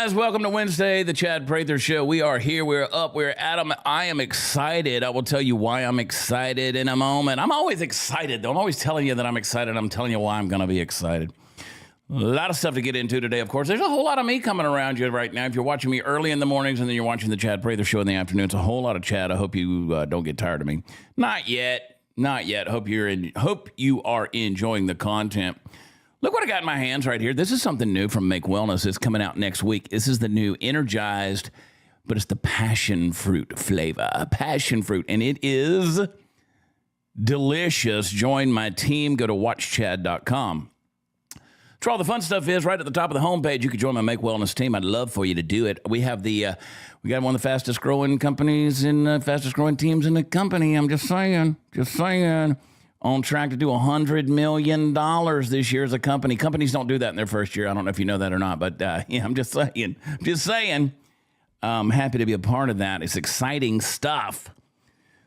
guys, welcome to Wednesday, the Chad Prather Show. We are here, we're up, we're at 'em. I am excited. I will tell you why I'm excited in a moment. I'm always excited, though. I'm always telling you that I'm excited. I'm telling you why I'm going to be excited. A lot of stuff to get into today, of course. There's a whole lot of me coming around you right now. If you're watching me early in the mornings and then you're watching the Chad Prather Show in the afternoon, it's a whole lot of Chad. I hope you don't get tired of me. Not yet. Not yet. Hope you are enjoying the content. Look what I got in my hands right here. This is something new from Make Wellness. It's coming out next week. This is the new Energized, but it's the passion fruit flavor. Passion fruit. And it is delicious. Join my team. Go to watchchad.com. That's where all the fun stuff is, right at the top of the homepage. You can join my Make Wellness team. I'd love for you to do it. We have we got one of the fastest growing companies and fastest growing teams in the company. I'm just saying. On track to do $100 million this year as a company. Companies don't do that in their first year. I don't know if you know that or not, but yeah, I'm just saying. I'm happy to be a part of that. It's exciting stuff.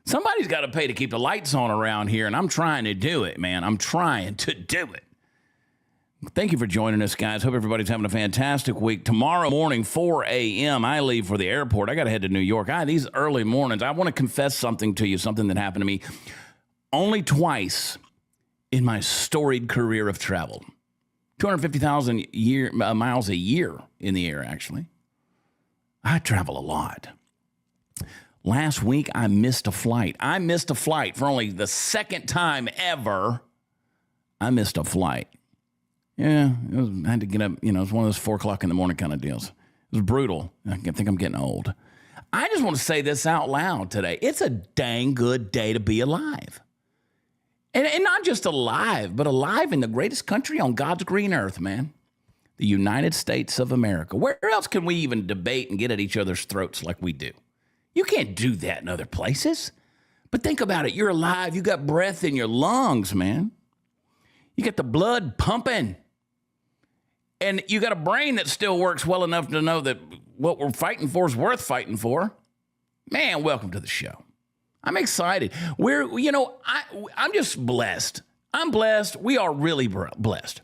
Somebody's got to pay to keep the lights on around here, and I'm trying to do it, man. I'm trying to do it. Thank you for joining us, guys. Hope everybody's having a fantastic week. Tomorrow morning, 4 a.m., I leave for the airport. I got to head to New York. These early mornings, I want to confess something to you, something that happened to me only twice in my storied career of travel. 250,000 miles a year in the air, actually. I travel a lot. Last week, I missed a flight. I missed a flight for only the second time ever. I missed a flight. Yeah, I had to get up. You know, it's one of those 4 o'clock in the morning kind of deals. It was brutal. I think I'm getting old. I just want to say this out loud today. It's a dang good day to be alive. And not just alive, but alive in the greatest country on God's green earth, man. The United States of America. Where else can we even debate and get at each other's throats like we do? You can't do that in other places. But think about it. You're alive. You got breath in your lungs, man. You got the blood pumping. And you got a brain that still works well enough to know that what we're fighting for is worth fighting for. Man, welcome to the show. I'm excited. I'm just blessed. I'm blessed. We are really blessed.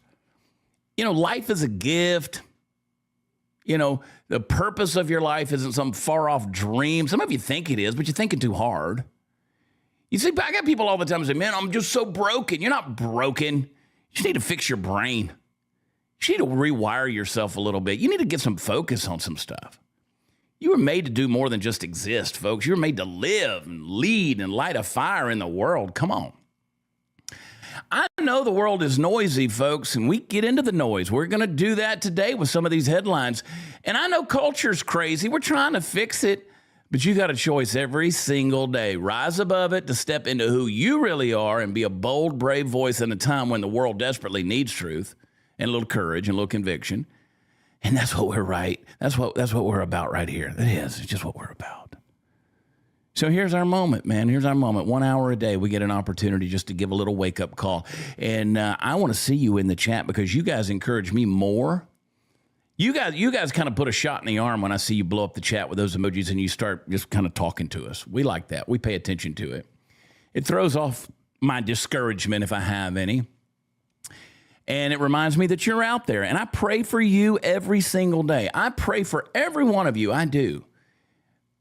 You know, life is a gift. You know, the purpose of your life isn't some far off dream. Some of you think it is, but you're thinking too hard. You see, I got people all the time say, man, I'm just so broken. You're not broken. You just need to fix your brain. You need to rewire yourself a little bit. You need to get some focus on some stuff. You were made to do more than just exist, folks. You were made to live and lead and light a fire in the world. Come on. I know the world is noisy, folks, and we get into the noise. We're going to do that today with some of these headlines. And I know culture's crazy. We're trying to fix it, but you got a choice every single day. Rise above it to step into who you really are and be a bold, brave voice in a time when the world desperately needs truth and a little courage and a little conviction. And that's what we're right. That's what we're about right here. It is. It's just what we're about. So here's our moment, man. Here's our moment. 1 hour a day, we get an opportunity just to give a little wake-up call. And I want to see you in the chat because you guys encourage me more. You guys kind of put a shot in the arm when I see you blow up the chat with those emojis and you start just kind of talking to us. We like that. We pay attention to it. It throws off my discouragement if I have any. And it reminds me that you're out there. And I pray for you every single day. I pray for every one of you. I do.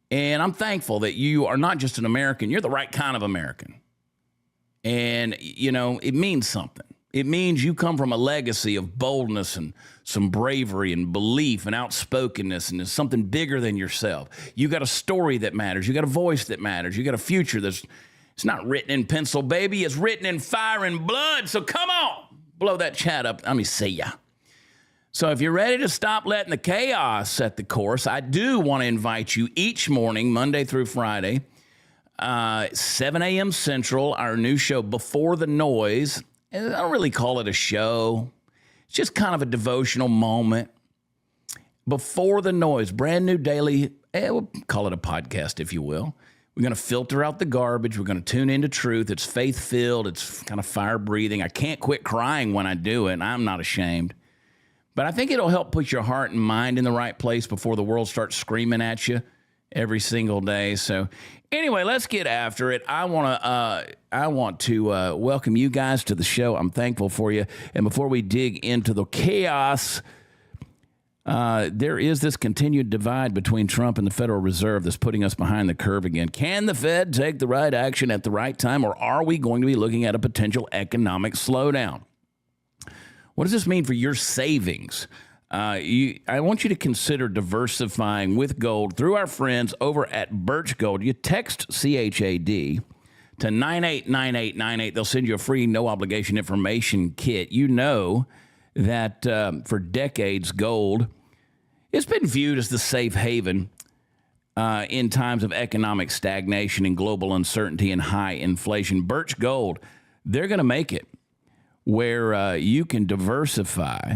And I'm thankful that you are not just an American. You're the right kind of American. And, you know, it means something. It means you come from a legacy of boldness and some bravery and belief and outspokenness. And it's something bigger than yourself. You got a story that matters. You got a voice that matters. You got a future it's not written in pencil, baby. It's written in fire and blood. So come on. Blow that chat up. Let me see ya. So if you're ready to stop letting the chaos set the course, I do want to invite you each morning, Monday through Friday, 7 a.m. Central, our new show, Before the Noise. And I don't really call it a show. It's just kind of a devotional moment. Before the Noise, brand new daily, we'll call it a podcast, if you will. We're going to filter out the garbage. We're going to tune into truth. It's faith-filled. It's kind of fire-breathing. I can't quit crying when I do it, and I'm not ashamed. But I think it'll help put your heart and mind in the right place before the world starts screaming at you every single day. So anyway, let's get after it. I want to welcome you guys to the show. I'm thankful for you. And before we dig into the chaos, There is this continued divide between Trump and the Federal Reserve that's putting us behind the curve again. Can the Fed take the right action at the right time, or are we going to be looking at a potential economic slowdown? What does this mean for your savings? I want you to consider diversifying with gold through our friends over at Birch Gold. You text CHAD to 989898. They'll send you a free, no-obligation information kit. You know that for decades, gold has been viewed as the safe haven in times of economic stagnation and global uncertainty and high inflation. Birch Gold, they're going to make it where you can diversify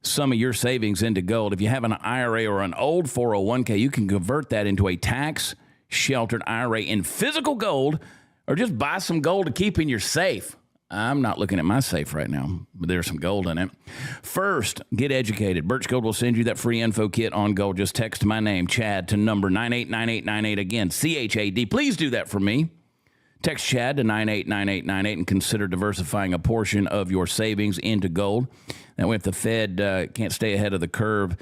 some of your savings into gold. If you have an IRA or an old 401k, you can convert that into a tax-sheltered IRA in physical gold, or just buy some gold to keep in your safe. I'm not looking at my safe right now, but there's some gold in it. First, get educated. Birch Gold will send you that free info kit on gold. Just text my name, Chad, to number 989898. Again, CHAD. Please do that for me. Text Chad to 989898 and consider diversifying a portion of your savings into gold. That way, if the Fed can't stay ahead of the curve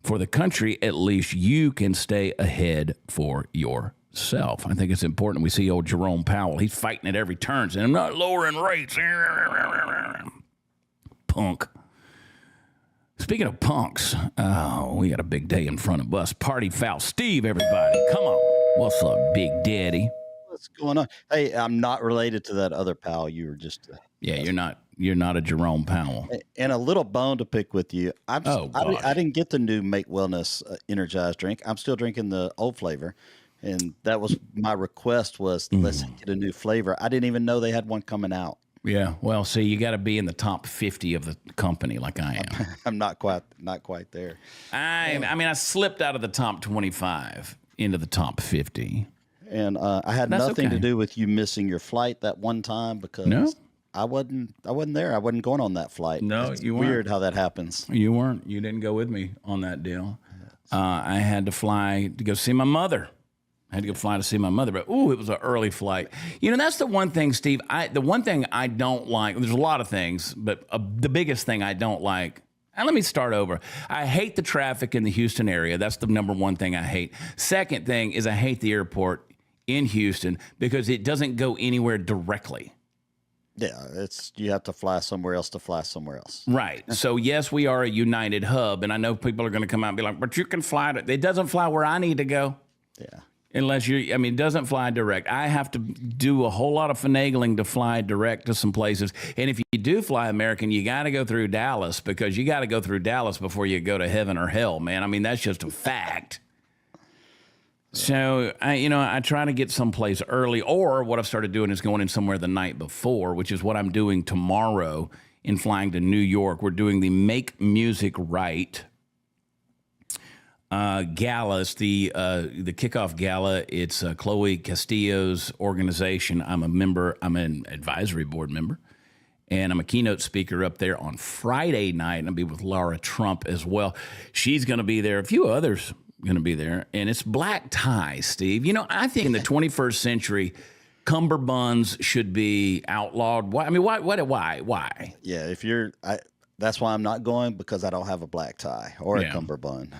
for the country, at least you can stay ahead for yourself. I think it's important. We see old Jerome Powell. He's fighting at every turn, saying, I'm not lowering rates. Punk. Speaking of punks, we got a big day in front of us. Party foul. Steve, everybody. Come on. What's up, Big Daddy? What's going on? Hey, I'm not related to that other pal. You were just yeah. You're not a Jerome Powell. And a little bone to pick with you. I didn't get the new Make Wellness energized drink. I'm still drinking the old flavor, and that was my request. Was let's get a new flavor. I didn't even know they had one coming out. Yeah. Well, see, you got to be in the top 50 of the company, like I am. I'm not quite there. I slipped out of the top 25 into the top 50. And I had nothing to do with you missing your flight that one time because I wasn't there. I wasn't going on that flight. No, it's you weren't. Weird how that happens. You weren't. You didn't go with me on that deal. I had to fly to go see my mother. But it was an early flight. You know, that's the one thing, Steve. The one thing I don't like. There's a lot of things, but the biggest thing I don't like. And let me start over. I hate the traffic in the Houston area. That's the number one thing I hate. Second thing is I hate the airport in Houston because it doesn't go anywhere directly. Yeah, you have to fly somewhere else to fly somewhere else. Right. So, yes, we are a united hub, and I know people are going to come out and be like, but you can fly. It doesn't fly where I need to go. Yeah. Unless it doesn't fly direct. I have to do a whole lot of finagling to fly direct to some places. And if you do fly American, you got to go through Dallas because you got to go through Dallas before you go to heaven or hell, man. I mean, that's just a fact. So, I try to get someplace early, or what I've started doing is going in somewhere the night before, which is what I'm doing tomorrow in flying to New York. We're doing the Make Music Right gala. It's the kickoff gala. It's Chloe Castillo's organization. I'm a member. I'm an advisory board member, and I'm a keynote speaker up there on Friday night. And I'll be with Laura Trump as well. She's going to be there. A few others going to be there, and it's black ties, Steve. You know, I think in the 21st century, cummerbunds should be outlawed. Why? I mean, why? Yeah, that's why I'm not going, because I don't have a black tie or a cummerbund.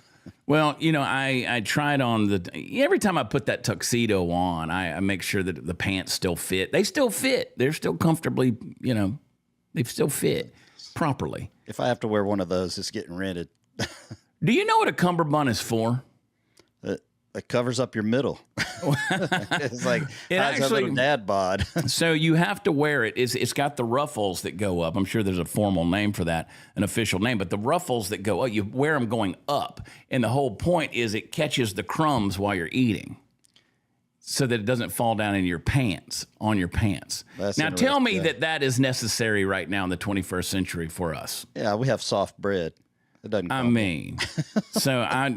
Well, I tried on every time I put that tuxedo on, I make sure that the pants still fit. They still fit. They're still comfortably, they still fit properly. If I have to wear one of those, it's getting rented. Do you know what a cummerbund is for? It covers up your middle. It's like a little dad bod. So you have to wear it. It's got the ruffles that go up. I'm sure there's a formal name for that, an official name. But the ruffles that go up, you wear them going up. And the whole point is it catches the crumbs while you're eating so that it doesn't fall down in your pants, on your pants. Now, tell me that is necessary right now in the 21st century for us. Yeah, we have soft bread. It doesn't. So I'm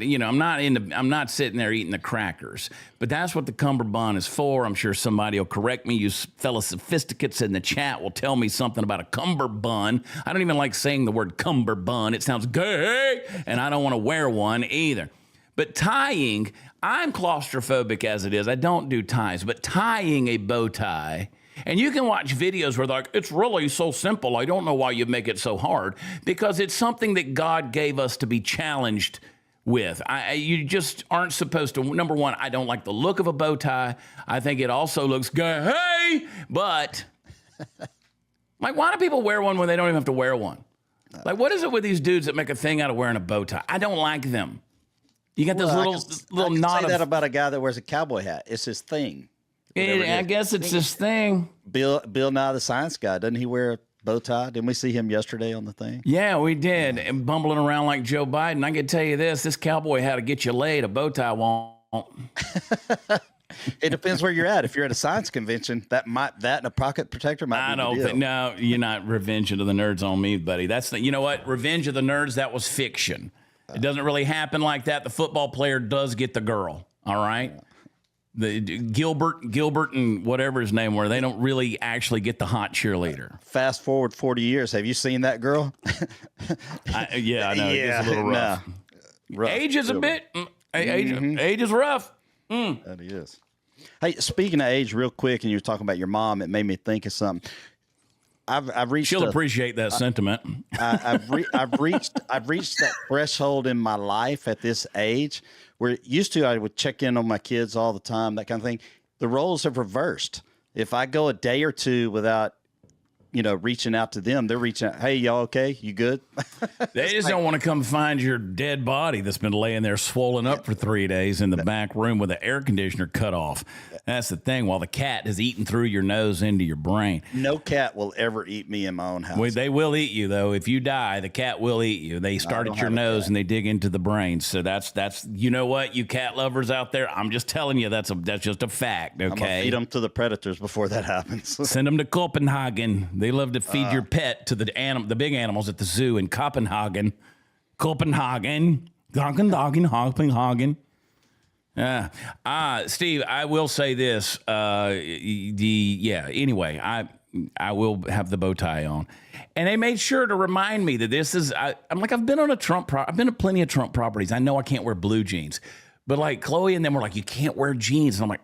not sitting there eating the crackers, but that's what the cummerbund is for. I'm sure somebody will correct me. You fellow sophisticates in the chat will tell me something about a cummerbund. I don't even like saying the word cummerbund. It sounds gay, and I don't want to wear one either. But tying, I'm claustrophobic as it is. I don't do ties, but tying a bow tie And you can watch videos where they're like, it's really so simple. I don't know why you make it so hard, because it's something that God gave us to be challenged with. You just aren't supposed to. Number one, I don't like the look of a bow tie. I think it also looks good. Hey, but like, why do people wear one when they don't even have to wear one? Like, what is it with these dudes that make a thing out of wearing a bow tie? I don't like them. You got this little knot. Say that about a guy that wears a cowboy hat. It's his thing. I guess it's his thing. Bill Nye the Science Guy, doesn't he wear a bow tie? Didn't we see him yesterday on the thing? Yeah, we did. And bumbling around like Joe Biden. I can tell you this cowboy hat to get you laid, a bow tie won't. It depends where you're at. If you're at a science convention, that and a pocket protector might be I don't think, no, you're not Revenge of the Nerds on me, buddy. You know what? Revenge of the Nerds, that was fiction. It doesn't really happen like that. The football player does get the girl, all right? The Gilbert and whatever his name were, they don't really actually get the hot cheerleader. Fast forward 40 years. Have you seen that girl? Yeah, I know. Yeah, it's a little rough. Rough. Age is a bit. Age is rough. That is. Hey, speaking of age, real quick, and you were talking about your mom, it made me think of something. I've reached. She'll appreciate that sentiment. I've reached that threshold in my life at this age where used to I would check in on my kids all the time, that kind of thing. The roles have reversed. If I go a day or two without, reaching out to them, they're reaching out. Hey, y'all okay? You good? They just don't want to come find your dead body that's been laying there swollen up for 3 days in the back room with the air conditioner cut off. That's the thing. While the cat is eating through your nose into your brain. No cat will ever eat me in my own house. Well, they will eat you, though. If you die, the cat will eat you. They start at your nose and they dig into the brain. So that's you know what, you cat lovers out there, I'm just telling you, that's just a fact, okay? I'm going to feed them to the predators before that happens. Send them to Copenhagen. They love to feed your pet to the big animals at the zoo in Copenhagen. Steve, I will say this. Anyway, I will have the bow tie on. And they made sure to remind me that this is, I'm like, I've been to plenty of Trump properties. I know I can't wear blue jeans. But like Chloe and them were like, you can't wear jeans. And I'm like,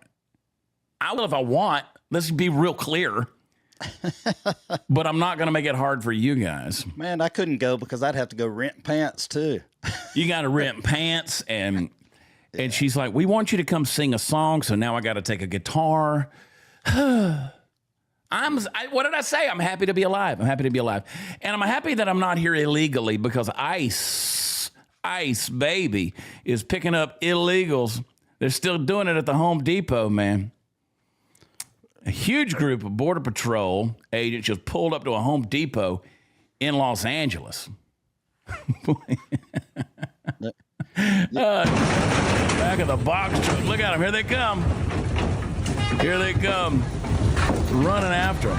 I will if I want. Let's be real clear. But I'm not going to make it hard for you guys. Man, I couldn't go because I'd have to go rent pants too. You got to rent pants and she's like, we want you to come sing a song. So now I got to take a guitar. What did I say? I'm happy to be alive. And I'm happy that I'm not here illegally because ICE, baby, is picking up illegals. They're still doing it at the Home Depot, man. A huge group of Border Patrol agents just pulled up to a Home Depot in Los Angeles. Back of the box truck. Look at them. Here they come. Running after them.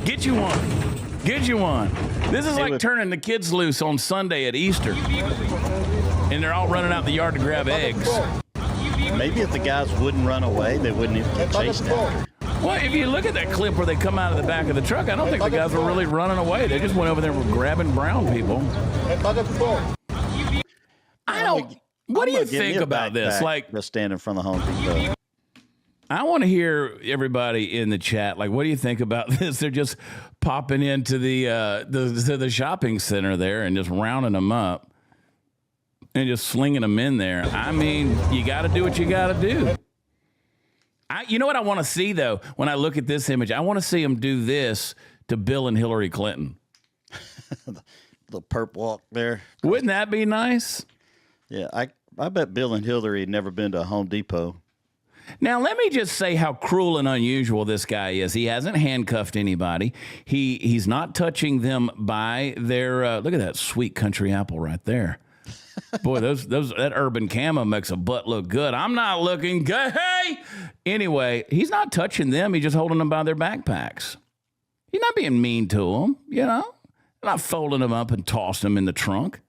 Get you one. This is like turning the kids loose on Sunday at Easter. And they're all running out the yard to grab eggs. Maybe if the guys wouldn't run away, they wouldn't even keep chasing after. Well, if you look at that clip where they come out of the back of the truck, I don't think the guys were really running away. They just went over there and were grabbing brown people. What do you think about this? Like, just stand in front of the Home Depot. I want to hear everybody in the chat. Like, what do you think about this? They're just popping into the shopping center there and just rounding them up. And just slinging them in there. I mean, you got to do what you got to do. You know what I want to see, though, when I look at this image? I want to see them do this to Bill and Hillary Clinton. The perp walk there. Wouldn't that be nice? Yeah, I bet Bill and Hillary had never been to a Home Depot. Now, let me just say how cruel and unusual this guy is. He hasn't handcuffed anybody. He's not touching them by their, look at that sweet country apple right there. Boy, that urban camo makes a butt look good. I'm not looking good. Hey! Anyway, he's not touching them. He's just holding them by their backpacks. He's not being mean to them, not folding them up and tossing them in the trunk.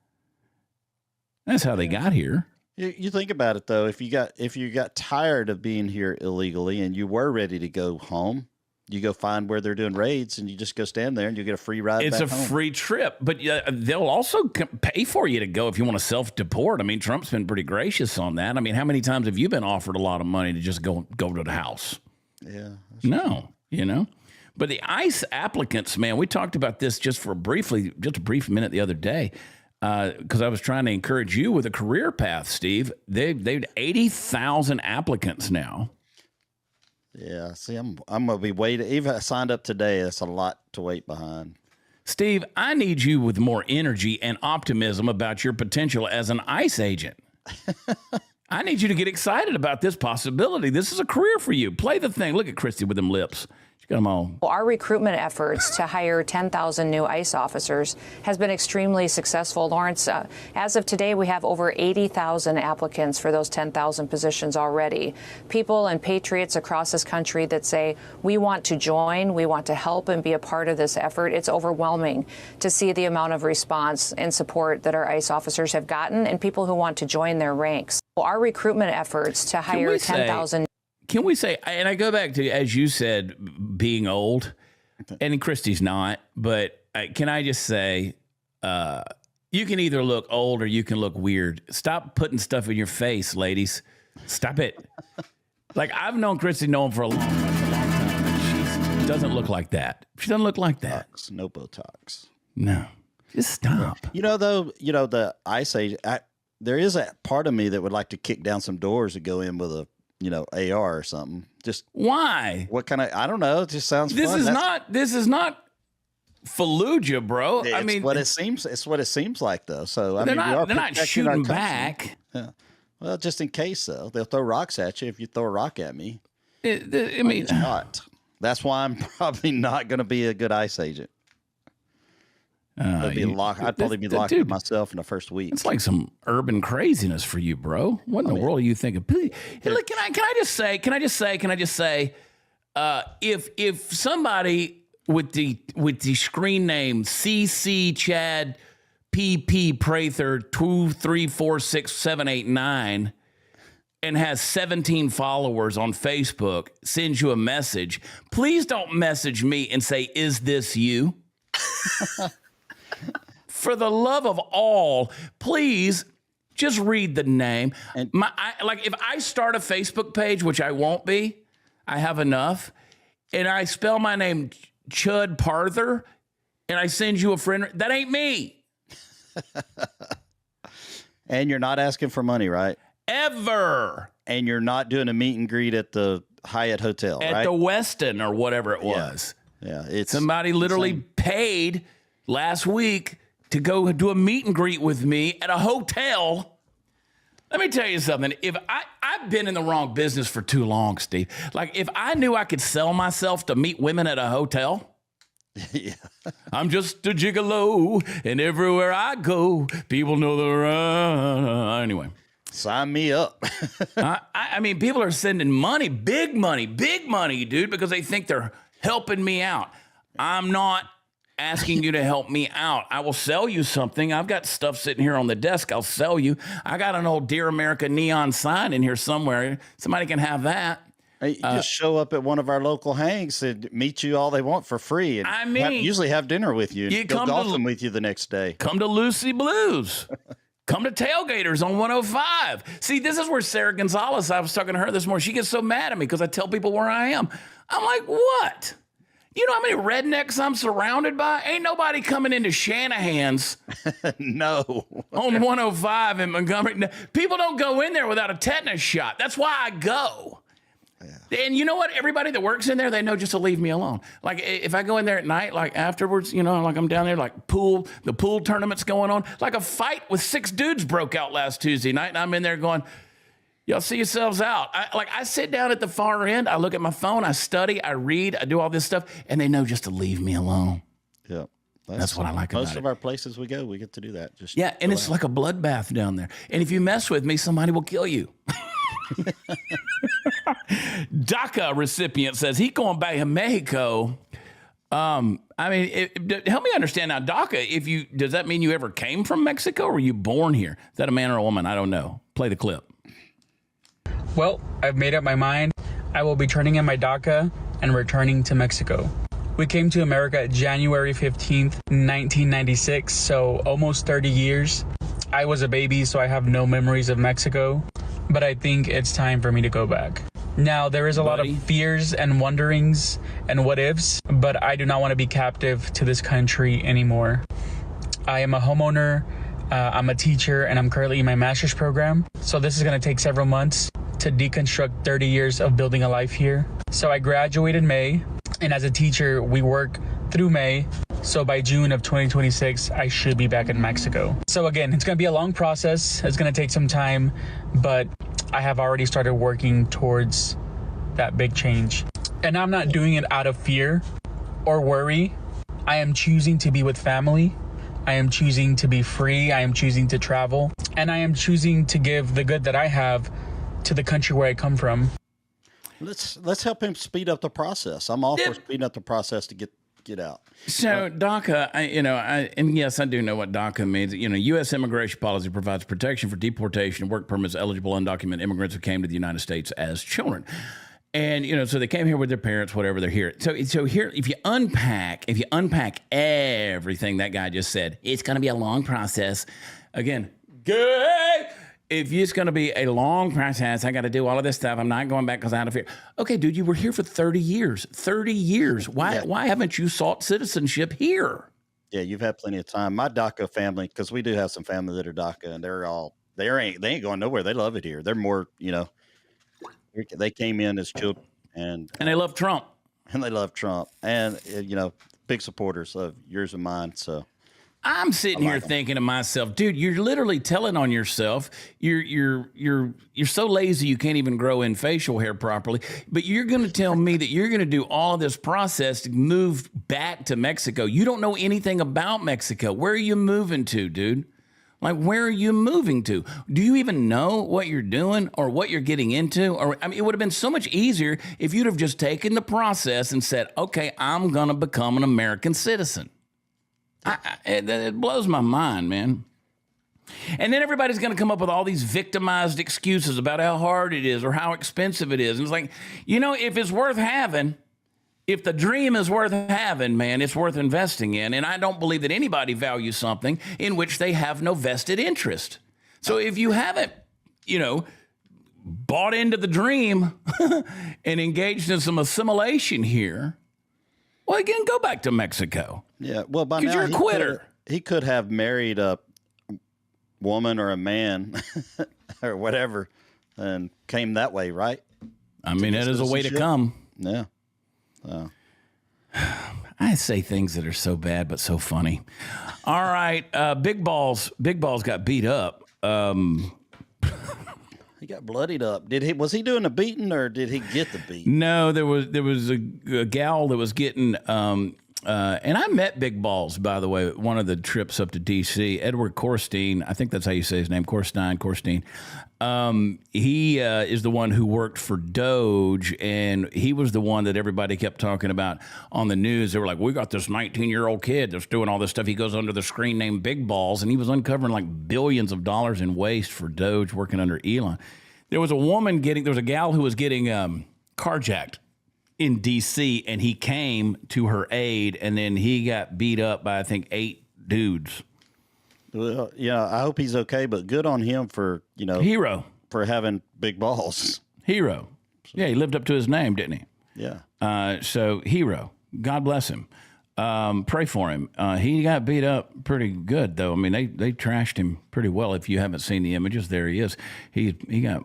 That's how they got here. You think about it, though. If you got tired of being here illegally and you were ready to go home, you go find where they're doing raids and you just go stand there and you get a free ride back home. It's a free trip, but they'll also pay for you to go if you want to self-deport. I mean, Trump's been pretty gracious on that. I mean, how many times have you been offered a lot of money to just go to the house? Yeah. No, you know. But the ICE applicants, man, we talked about this just a brief minute the other day, because I was trying to encourage you with a career path, Steve. They've 80,000 applicants now. Yeah, see, I'm gonna be waiting. Even I signed up today. That's a lot to wait behind. Steve, I need you with more energy and optimism about your potential as an ICE agent. I need you to get excited about this possibility. This is a career for you. Play the thing. Look at Christy with them lips. She got them all. Our recruitment efforts to hire 10,000 new ICE officers has been extremely successful. Lawrence, as of today, we have over 80,000 applicants for those 10,000 positions already. People and patriots across this country that say, we want to join, we want to help and be a part of this effort. It's overwhelming to see the amount of response and support that our ICE officers have gotten and people who want to join their ranks. Our recruitment efforts to hire 10,000. Can we say, and I go back to, as you said, being old, and Christy's not, but can I just say, you can either look old or you can look weird. Stop putting stuff in your face, ladies. Stop it. Like, I've known Christy for a long time, and she doesn't look like that. She doesn't look like that. No Botox. No. Just stop. You know, though, the ICE agent, there is a part of me that would like to kick down some doors and go in with a AR or something. Just why? What kind of? I don't know. It just sounds. This fun. This is not Fallujah, bro. I mean, what it seems. It's what it seems like, though. So they're not shooting back. Yeah. Well, just in case, though, they'll throw rocks at you if you throw a rock at me. I mean, shot. That's why I'm probably not going to be a good ICE agent. I'd probably be locked up myself in the first week. It's like some urban craziness for you, bro. What in the world are you thinking? Please, look, can I just say, if somebody with the screen name CC Chad PP Prather 2346789 and has 17 followers on Facebook sends you a message, please don't message me and say, "Is this you?" For the love of all, please just read the name. And if I start a Facebook page, which I won't be, I have enough, and I spell my name Chad Prather, and I send you a friend, that ain't me. And you're not asking for money, right? Ever. And you're not doing a meet and greet at the Hyatt Hotel, right? At the Westin or whatever it was. Yeah, it's somebody literally paid last week to go do a meet and greet with me at a hotel. Let me tell you something. If I've been in the wrong business for too long, Steve. Like, if I knew I could sell myself to meet women at a hotel, yeah. I'm just a gigolo, and everywhere I go, people know the run. Anyway. Sign me up. I mean, people are sending big money, dude, because they think they're helping me out. I'm not asking you to help me out. I will sell you something. I've got stuff sitting here on the desk. I'll sell you. I got an old Dear America neon sign in here somewhere. Somebody can have that. You just show up at one of our local hangs and meet you all they want for free. And usually have dinner with you. And go golfing with you the next day. Come to Lucy Blues. Come to Tailgaters on 105. See, this is where Sarah Gonzalez, I was talking to her this morning. She gets so mad at me because I tell people where I am. I'm like, what? You know how many rednecks I'm surrounded by? Ain't nobody coming into Shanahan's. No. On 105 in Montgomery. People don't go in there without a tetanus shot. That's why I go. Yeah. And you know what? Everybody that works in there, they know just to leave me alone. Like, if I go in there at night, like afterwards, like I'm down there, like the pool tournament's going on. Like a fight with 6 dudes broke out last Tuesday night, and I'm in there going, y'all see yourselves out. I sit down at the far end, I look at my phone, I study, I read, I do all this stuff, and they know just to leave me alone. Yeah. That's what I like about it. Most of our places we go, we get to do that. And it's like a bloodbath down there. And if you mess with me, somebody will kill you. DACA recipient says he going back to Mexico. Help me understand now. DACA, does that mean you ever came from Mexico or were you born here? Is that a man or a woman? I don't know. Play the clip. Well, I've made up my mind. I will be turning in my DACA and returning to Mexico. We came to America January 15th, 1996, so almost 30 years. I was a baby, so I have no memories of Mexico, but I think it's time for me to go back. Now, there is a lot of fears and wonderings and what ifs, but I do not want to be captive to this country anymore. I am a homeowner, I'm a teacher, and I'm currently in my master's program. So this is going to take several months to deconstruct 30 years of building a life here. So I graduated in May, and as a teacher, we work through May. So by June of 2026, I should be back in Mexico. So again, it's going to be a long process. It's going to take some time, but I have already started working towards that big change. And I'm not doing it out of fear or worry. I am choosing to be with family. I am choosing to be free. I am choosing to travel. And I am choosing to give the good that I have to the country where I come from. Let's help him speed up the process. I'm all for speeding up the process to get out. So DACA, and yes, I do know what DACA means. U.S. immigration policy provides protection for deportation and work permits eligible undocumented immigrants who came to the United States as children. And, so they came here with their parents, whatever, they're here. So here, if you unpack everything that guy just said, it's going to be a long process. Again, good. If it's going to be a long process, I got to do all of this stuff. I'm not going back because I'm out of fear. Okay, dude, you were here for 30 years. 30 years. Why haven't you sought citizenship here? Yeah, you've had plenty of time. My DACA family, because we do have some family that are DACA, and they ain't going nowhere. They love it here. They're more, they came in as children, and they love Trump. And they love Trump, and big supporters of yours and mine. So I'm sitting here thinking to myself, dude, you're literally telling on yourself. You're so lazy you can't even grow in facial hair properly. But you're going to tell me that you're going to do all of this process to move back to Mexico. You don't know anything about Mexico. Where are you moving to, dude? Like, where are you moving to? Do you even know what you're doing or what you're getting into? Or it would have been so much easier if you'd have just taken the process and said, okay, I'm going to become an American citizen. It blows my mind, man. And then everybody's going to come up with all these victimized excuses about how hard it is or how expensive it is. And it's like, if it's worth having, if the dream is worth having, man, it's worth investing in. And I don't believe that anybody values something in which they have no vested interest. So if you haven't, bought into the dream and engaged in some assimilation here, well, again, go back to Mexico. Yeah, well, by now you're a quitter. He could have married a woman or a man or whatever and came that way, right? I mean, that is a way to come. Yeah. I say things that are so bad but so funny. All right, Big Balls got beat up. He got bloodied up. Was he doing a beating or did he get the beat? No, there was a gal that was getting and I met Big Balls, by the way, one of the trips up to DC. Edward Corstein, I think that's how you say his name, Corstein. He is the one who worked for Doge, and he was the one that everybody kept talking about on the news. They were like, we got this 19-year-old kid that's doing all this stuff. He goes under the screen named Big Balls, and he was uncovering like billions of dollars in waste for Doge working under Elon. There was a gal who was getting carjacked in D.C., and he came to her aid, and then he got beat up by, I think, 8 dudes. Well, yeah, I hope he's okay, but good on him for, hero, for having big balls. Hero. Yeah, he lived up to his name, didn't he? Yeah. So hero. God bless him. Pray for him. He got beat up pretty good, though. I mean, they trashed him pretty well. If you haven't seen the images, there he is. He got.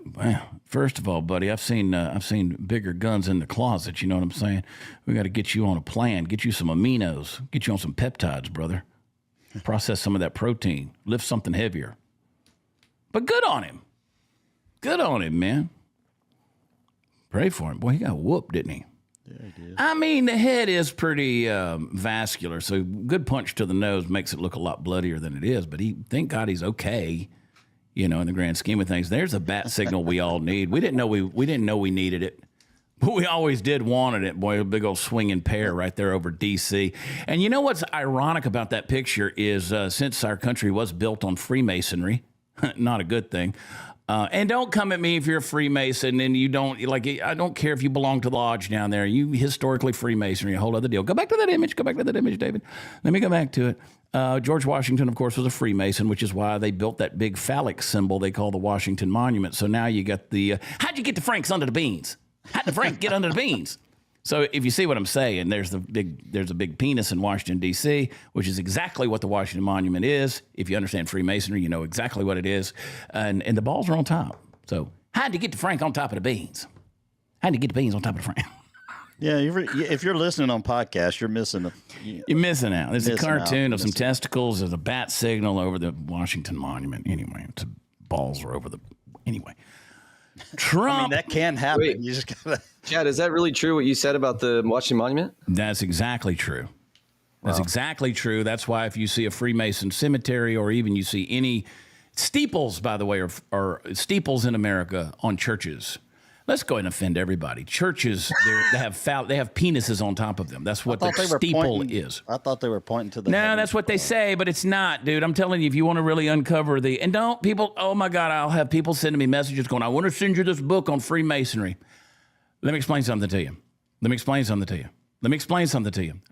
First of all, buddy, I've seen bigger guns in the closet. You know what I'm saying? We got to get you on a plan. Get you some aminos. Get you on some peptides, brother. Process some of that protein. Lift something heavier. But good on him. Good on him, man. Pray for him. Boy, he got whooped, didn't he? Yeah, he did. I mean, the head is pretty vascular, so good punch to the nose makes it look a lot bloodier than it is. But thank God he's okay, in the grand scheme of things. There's a bat signal we all need. We didn't know we needed it, but we always did wanted it. Boy, a big old swinging pair right there over D.C. And you know what's ironic about that picture is since our country was built on Freemasonry, not a good thing. And don't come at me if you're a Freemason and you don't, I don't care if you belong to the lodge down there. You historically Freemasonry, a whole other deal. Go back to that image, David. Let me go back to it. George Washington, of course, was a Freemason, which is why they built that big phallic symbol they call the Washington Monument. So now you got how'd you get the Franks under the beans? Hide the Frank, get under the beans. So if you see what I'm saying, there's a big penis in Washington, D.C., which is exactly what the Washington Monument is. If you understand Freemasonry, you know exactly what it is. And the balls are on top. So how'd you get the Frank on top of the beans? How'd you get the beans on top of the Frank? Yeah, if you're listening on podcast, you're missing. You're missing out. There's a cartoon of some testicles. There's a bat signal over the Washington Monument. Anyway, balls are over the... Anyway. Trump. I mean, that can happen. Wait, you just gotta... Chad, is that really true what you said about the Washington Monument? That's exactly true. That's exactly true. That's why if you see a Freemason cemetery or even you see any steeples, by the way, or steeples in America on churches, let's go ahead and offend everybody. Churches, they have penises on top of them. That's what the steeple is. I thought they were pointing to the... No, that's what they say, but it's not, dude. I'm telling you, if you want to really uncover and don't people, oh my God, I'll have people sending me messages going, I want to send you this book on Freemasonry. Let me explain something to you.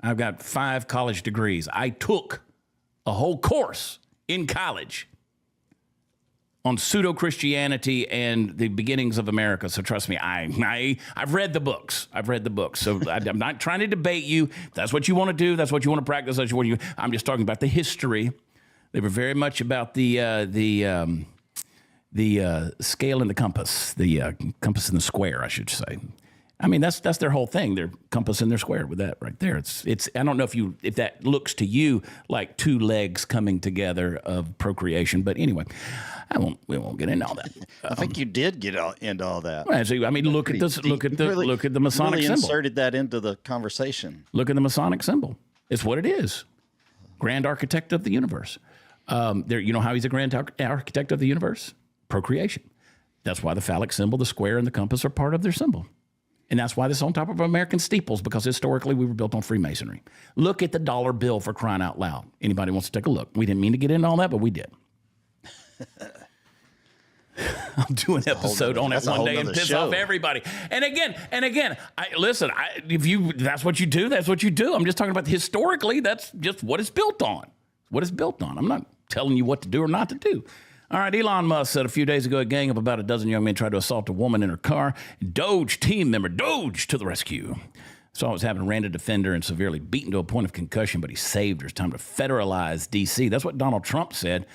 I've got 5 college degrees. I took a whole course in college on pseudo-Christianity and the beginnings of America. So trust me, I've read the books. So I'm not trying to debate you. That's what you want to do. That's what you want to practice. I'm just talking about the history. They were very much about the scale and the compass, the compass and the square, I should say. I mean, that's their whole thing. Their compass and their square with that right there. It's. I don't know if that looks to you like 2 legs coming together of procreation, but anyway, we won't get into all that. I think you did get into all that. Well, so, I mean, look at the Masonic really symbol. Inserted that into the conversation. Look at the Masonic symbol. It's what it is. Grand architect of the universe. You know how he's a grand architect of the universe? Procreation. That's why the phallic symbol, the square, and the compass are part of their symbol. And that's why this is on top of American steeples, because historically we were built on Freemasonry. Look at the dollar bill, for crying out loud. Anybody wants to take a look? We didn't mean to get into all that, but we did. I'll do an episode on it one day and piss off everybody. And again, if that's what you do, that's what you do. I'm just talking about historically, that's just what it's built on. I'm not telling you what to do or not to do. All right, Elon Musk said a few days ago a gang of about a dozen young men tried to assault a woman in her car. Doge team member, Doge to the rescue. Saw what was happening, ran a defender and severely beaten to a point of concussion, but he saved her. It's time to federalize DC. That's what Donald Trump said.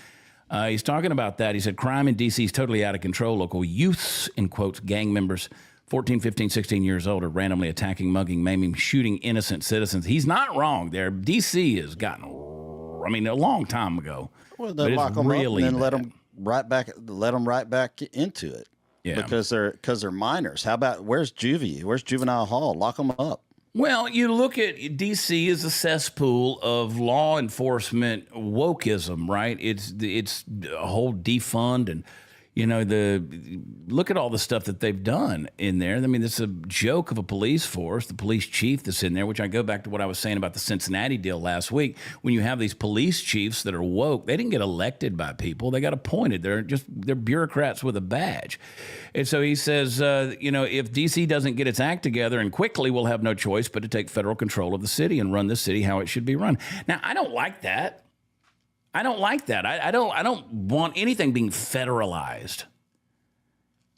He's talking about that. He said crime in DC is totally out of control. Local youths, in quotes, gang members, 14, 15, 16 years old, are randomly attacking, mugging, maiming, shooting innocent citizens. He's not wrong there. DC has gotten, a long time ago. Well, they lock them really up and then let them right back into it. Yeah. Because they're minors. How about where's juvie? Where's juvenile hall? Lock them up. Well, you look at D.C. as a cesspool of law enforcement wokeism, right? It's a whole defund and look at all the stuff that they've done in there. I mean, it's a joke of a police force, the police chief that's in there, which I go back to what I was saying about the Cincinnati deal last week. When you have these police chiefs that are woke, they didn't get elected by people. They got appointed. They're bureaucrats with a badge. And so he says, if D.C. doesn't get its act together and quickly, we'll have no choice but to take federal control of the city and run the city how it should be run. Now, I don't like that. I don't want anything being federalized.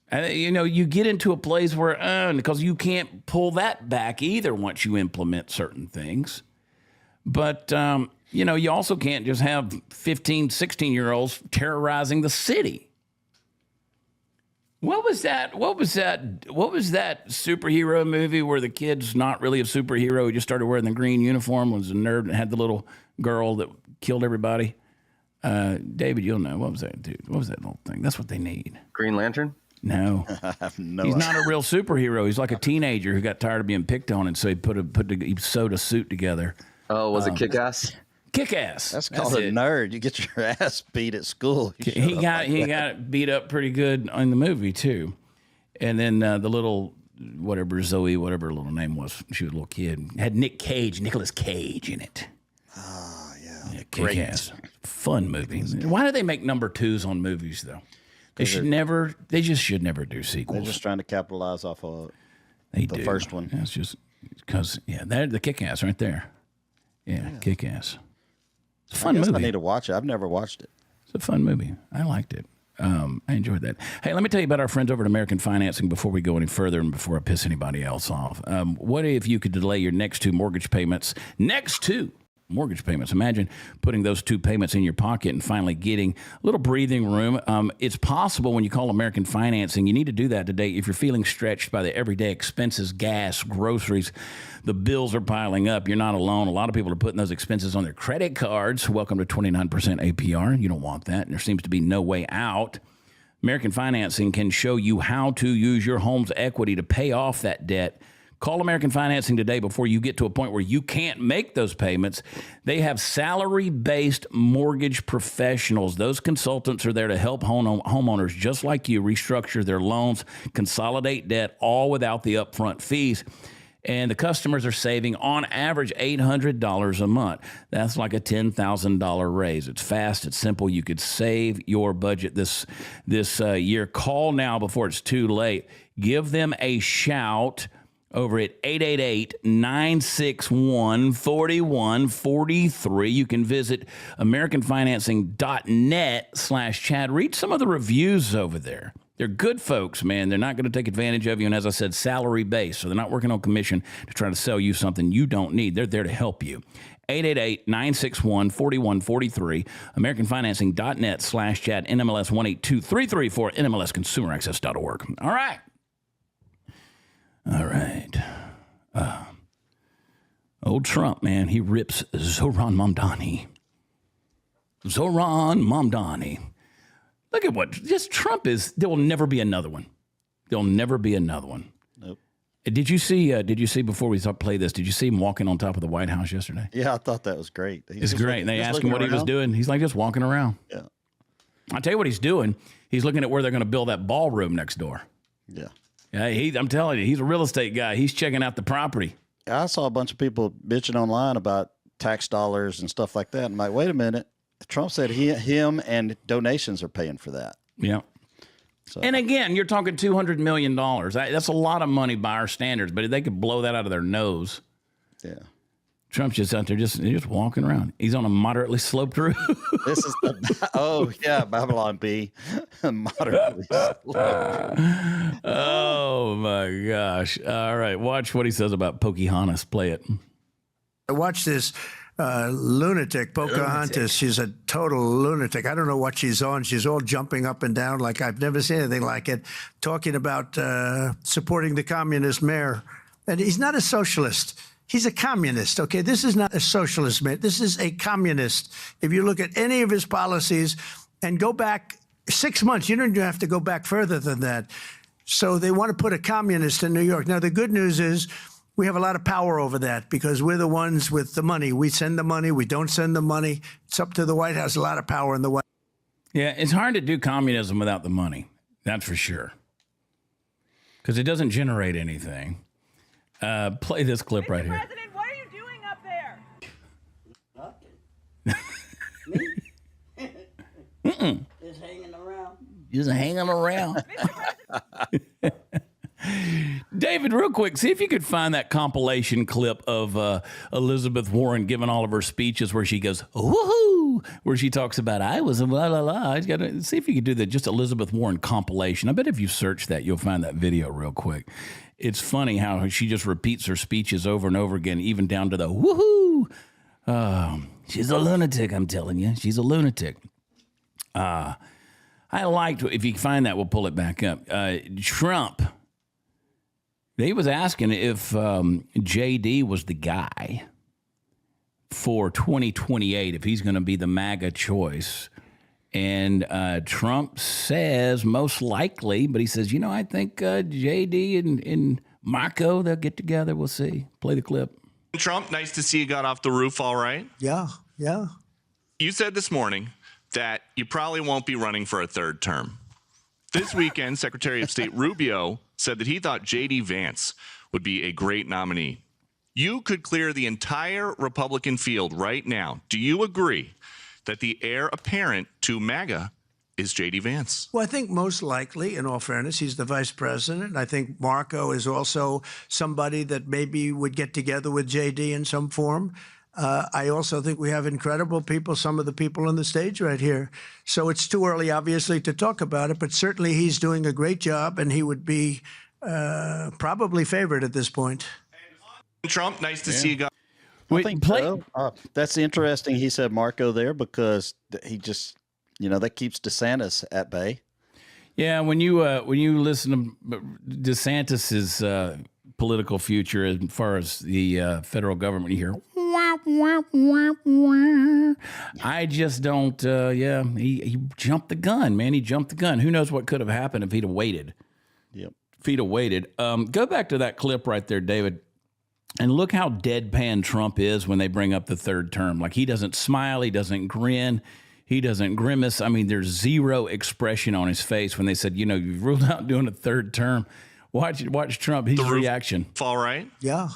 You get into a place where, because you can't pull that back either once you implement certain things. But, you also can't just have 15, 16-year-olds terrorizing the city. What was that superhero movie where the kid's not really a superhero? He just started wearing the green uniform, was a nerd, and had the little girl that killed everybody. David, you'll know. What was that, dude? What was that little thing? That's what they need. Green Lantern? No. I have no He's idea. not a real superhero. He's like a teenager who got tired of being picked on, and so he sewed a suit together. Oh, was it Kick-Ass? Kick-Ass. That's called a nerd. You get your ass beat at school. He got beat up pretty good in the movie, too. And then the little, Zoe, whatever her little name was, she was a little kid, had Nicolas Cage in it. Oh, yeah. Kick-Ass. Fun movie. Why do they make number 2s on movies, though? They just should never do sequels. They're just trying to capitalize off of the first one. That's just because, they're the Kick-Ass right there. Yeah. Kick-Ass. It's a fun movie. I need to watch it. I've never watched it. It's a fun movie. I liked it. I enjoyed that. Hey, let me tell you about our friends over at American Financing before we go any further and before I piss anybody else off. What if you could delay your next two mortgage payments? Imagine putting those two payments in your pocket and finally getting a little breathing room. It's possible when you call American Financing. You need to do that today if you're feeling stretched by the everyday expenses, gas, groceries. The bills are piling up. You're not alone. A lot of people are putting those expenses on their credit cards. Welcome to 29% APR. You don't want that, and there seems to be no way out. American Financing can show you how to use your home's equity to pay off that debt. Call American Financing today before you get to a point where you can't make those payments. They have salary-based mortgage professionals. Those consultants are there to help homeowners just like you restructure their loans, consolidate debt, all without the upfront fees. And the customers are saving, on average, $800 a month. That's like a $10,000 raise. It's fast. It's simple. You could save your budget this year. Call now before it's too late. Give them a shout over at 888-961-4143. You can visit AmericanFinancing.net/Chad. Read some of the reviews over there. They're good folks, man. They're not going to take advantage of you. And as I said, salary-based. So they're not working on commission to try to sell you something you don't need. They're there to help you. 888-961-4143. AmericanFinancing.net/Chad. NMLS 182334. NMLSConsumerAccess.org. All right. Old Trump, man, he rips Zohran Mamdani. Look at what just Trump is. There will never be another one. Nope. Did you see before we play this, did you see him walking on top of the White House yesterday? Yeah, I thought that was great. It's great. And they asked him what he was doing. He's like just walking around. Yeah. I'll tell you what he's doing. He's looking at where they're going to build that ballroom next door. Yeah. Yeah, I'm telling you, he's a real estate guy. He's checking out the property. I saw a bunch of people bitching online about tax dollars and stuff like that. I'm like, wait a minute. Trump said him and donations are paying for that. Yeah. So. And again, you're talking $200 million. That's a lot of money by our standards, but they could blow that out of their nose. Yeah. Trump's just out there just walking around. He's on a moderately sloped roof. This is Babylon B. Moderately sloped. Oh my gosh. All right. Watch what he says about Pocahontas. Play it. Watch this lunatic, Pocahontas. She's a total lunatic. I don't know what she's on. She's all jumping up and down like I've never seen anything like it, talking about supporting the communist mayor. And he's not a socialist. He's a communist, okay? This is not a socialist, man. This is a communist. If you look at any of his policies and go back 6 months, you don't even have to go back further than that. So they want to put a communist in New York. Now, the good news is we have a lot of power over that because we're the ones with the money. We send the money. We don't send the money. It's up to the White House. A lot of power in the White House. Yeah, it's hard to do communism without the money. That's for sure. Because it doesn't generate anything. Play this clip right here. Mr. President, what are you doing up there? Mm-mm. Just hanging around. Just hanging around. David, real quick, see if you could find that compilation clip of Elizabeth Warren giving all of her speeches where she goes, woohoo, where she talks about, I was a blah, blah, blah. I got to see if you could do that, just Elizabeth Warren compilation. I bet if you search that, you'll find that video real quick. It's funny how she just repeats her speeches over and over again, even down to the woohoo. She's a lunatic, I'm telling you. She's a lunatic. I liked, if you can find that, we'll pull it back up. Trump, he was asking if JD was the guy for 2028, if he's going to be the MAGA choice. And Trump says most likely, but he says, I think JD and Marco, they'll get together. We'll see. Play the clip. Trump, nice to see you got off the roof all right. Yeah. You said this morning that you probably won't be running for a third term. This weekend, Secretary of State Rubio said that he thought JD Vance would be a great nominee. You could clear the entire Republican field right now. Do you agree that the heir apparent to MAGA is JD Vance? Well, I think most likely, in all fairness, he's the vice president. I think Marco is also somebody that maybe would get together with JD in some form. I also think we have incredible people, some of the people on the stage right here. So it's too early, obviously, to talk about it, but certainly he's doing a great job, and he would be probably favored at this point. Trump, nice to see you guys. I think so. That's interesting. He said Marco there because he just, that keeps DeSantis at bay. Yeah, when you listen to DeSantis's political future as far as the federal government, you hear wah, wah, wah, wah. I just don't. He jumped the gun, man. He jumped the gun. Who knows what could have happened if he'd have waited? Yep. If he'd have waited. Go back to that clip right there, David. And look how deadpan Trump is when they bring up the third term. Like, he doesn't smile, he doesn't grin, he doesn't grimace. I mean, there's zero expression on his face when they said, you've ruled out doing a third term. Watch Trump, his reaction. All right. Yeah.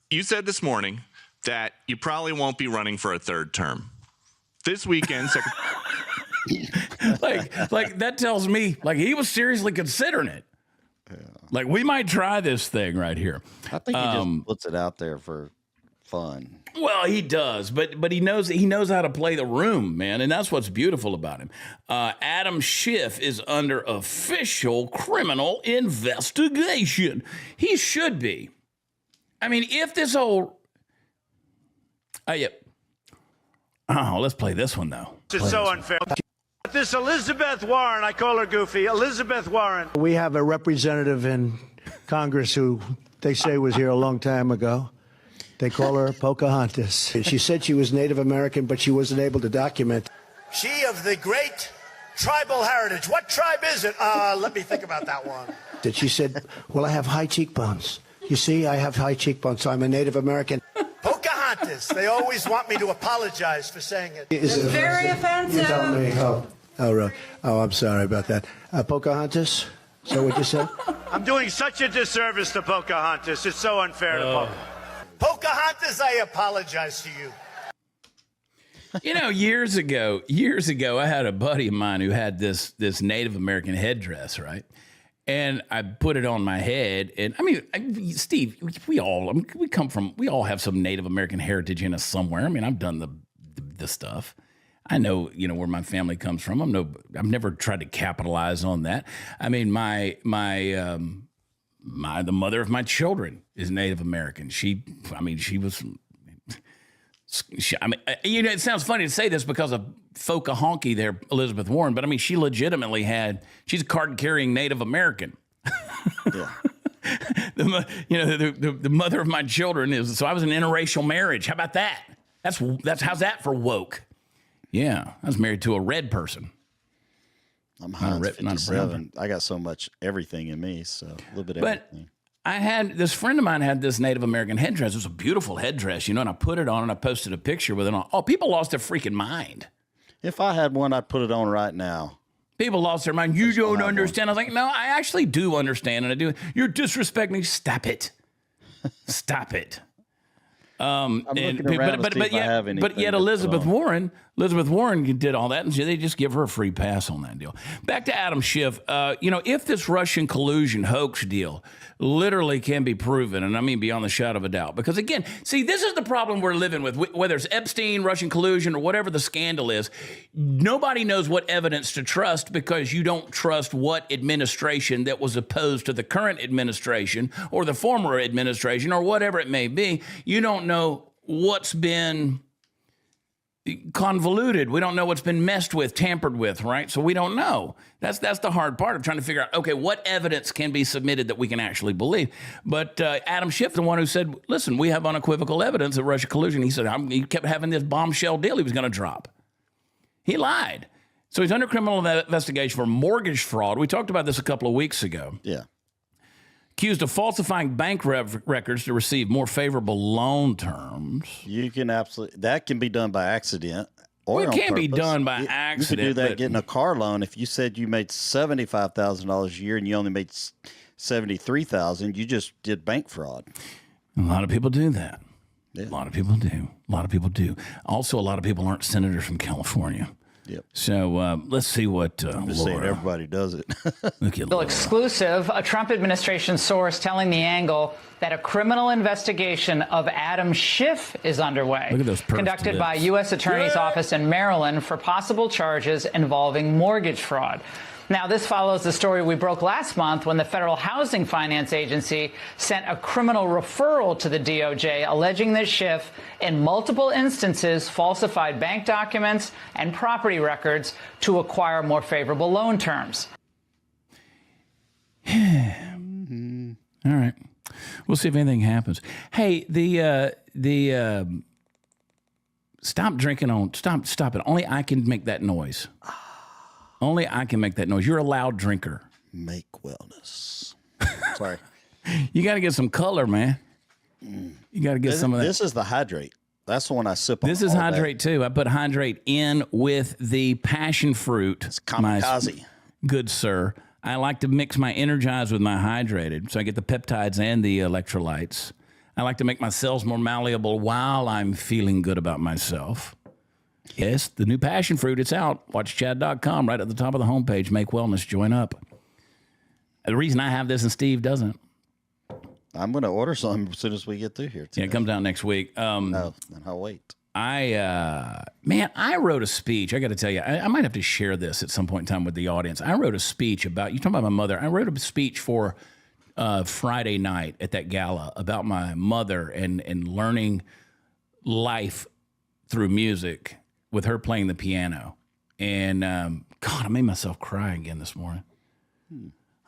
You said this morning that you probably won't be running for a third term. This weekend, like that tells me, like, he was seriously considering it. Yeah. Like, we might try this thing right here. I think he just puts it out there for fun. Well, he does, but he knows how to play the room, man, and that's what's beautiful about him. Adam Schiff is under official criminal investigation. He should be. I mean, if this whole... let's play this one, though. It's so unfair. This Elizabeth Warren, I call her Goofy, Elizabeth Warren. We have a representative in Congress who they say was here a long time ago. They call her Pocahontas. She said she was Native American, but she wasn't able to document. She of the great tribal heritage. What tribe is it? Let me think about that one. That she said, well, I have high cheekbones. You see, I have high cheekbones, so I'm a Native American. Pocahontas. They always want me to apologize for saying it. It's very offensive. You tell me. Really? Oh, I'm sorry about that. Pocahontas? Is that what you said? I'm doing such a disservice to Pocahontas. It's so unfair to Pocahontas, I apologize to you. Years ago, I had a buddy of mine who had this Native American headdress, right? And I put it on my head, and Steve, we all have some Native American heritage in us somewhere. I mean, I've done the stuff. I know, where my family comes from. I've never tried to capitalize on that. I mean, the mother of my children is Native American. It sounds funny to say this because of Foca Honky there, Elizabeth Warren, but she legitimately she's a card-carrying Native American. Yeah. The mother of my children is, so I was an interracial marriage. How about that? That's how's that for woke? Yeah, I was married to a red person. I'm hot 57. I got so much everything in me, so a little bit of everything. I had this friend of mine had this Native American headdress. It was a beautiful headdress, and I put it on and I posted a picture with it on. Oh, people lost their freaking mind. If I had one, I'd put it on right now. People lost their mind. You don't understand. I was like, no, I actually do understand, and I do. You're disrespecting me. Stop it. Stop it. But yet Elizabeth Warren did all that, and they just give her a free pass on that deal. Back to Adam Schiff. If this Russian collusion hoax deal literally can be proven, and I mean beyond the shadow of a doubt, because again, see, this is the problem we're living with. Whether it's Epstein, Russian collusion, or whatever the scandal is, nobody knows what evidence to trust because you don't trust what administration that was opposed to the current administration or the former administration or whatever it may be. You don't know what's been convoluted. We don't know what's been messed with, tampered with, right? So we don't know. That's the hard part of trying to figure out, okay, what evidence can be submitted that we can actually believe? But Adam Schiff, the one who said, listen, we have unequivocal evidence of Russian collusion. He said he kept having this bombshell deal he was going to drop. He lied. So he's under criminal investigation for mortgage fraud. We talked about this a couple of weeks ago. Yeah. Accused of falsifying bank records to receive more favorable loan terms. You can that can be done by accident. Or it can be done by accident. You could do that getting a car loan. If you said you made $75,000 a year and you only made $73,000, you just did bank fraud. A lot of people do that. Yeah. A lot of people do. Also, a lot of people aren't senators from California. Yep. So let's see what I'm just saying everybody does it. Look at Laura. Exclusive, a Trump administration source telling The Angle that a criminal investigation of Adam Schiff is underway. Look at those conducted by U.S. Attorney's Office in Maryland for possible charges involving mortgage fraud. Now, this follows the story we broke last month when the Federal Housing Finance Agency sent a criminal referral to the DOJ alleging that Schiff, in multiple instances, falsified bank documents and property records to acquire more favorable loan terms. All right. We'll see if anything happens. Hey, stop drinking on, stop it. Only I can make that noise. Only I can make that noise. You're a loud drinker. Make wellness. Sorry. You got to get some color, man. You got to get some of that. This is the hydrate. That's the one I sip on. This is hydrate too. I put hydrate in with the passion fruit. It's kamikaze. Good sir. I like to mix my Energize with my hydrated, so I get the peptides and the electrolytes. I like to make my cells more malleable while I'm feeling good about myself. Yes, the new passion fruit, it's out. WatchChad.com, right at the top of the homepage. Make wellness, join up. The reason I have this and Steve doesn't. I'm going to order some as soon as we get through here today. Yeah, it comes out next week. No, then I'll wait. I wrote a speech. I got to tell you, I might have to share this at some point in time with the audience. I wrote a speech about, you talking about my mother. I wrote a speech for Friday night at that gala about my mother and learning life through music with her playing the piano. And God, I made myself cry again this morning.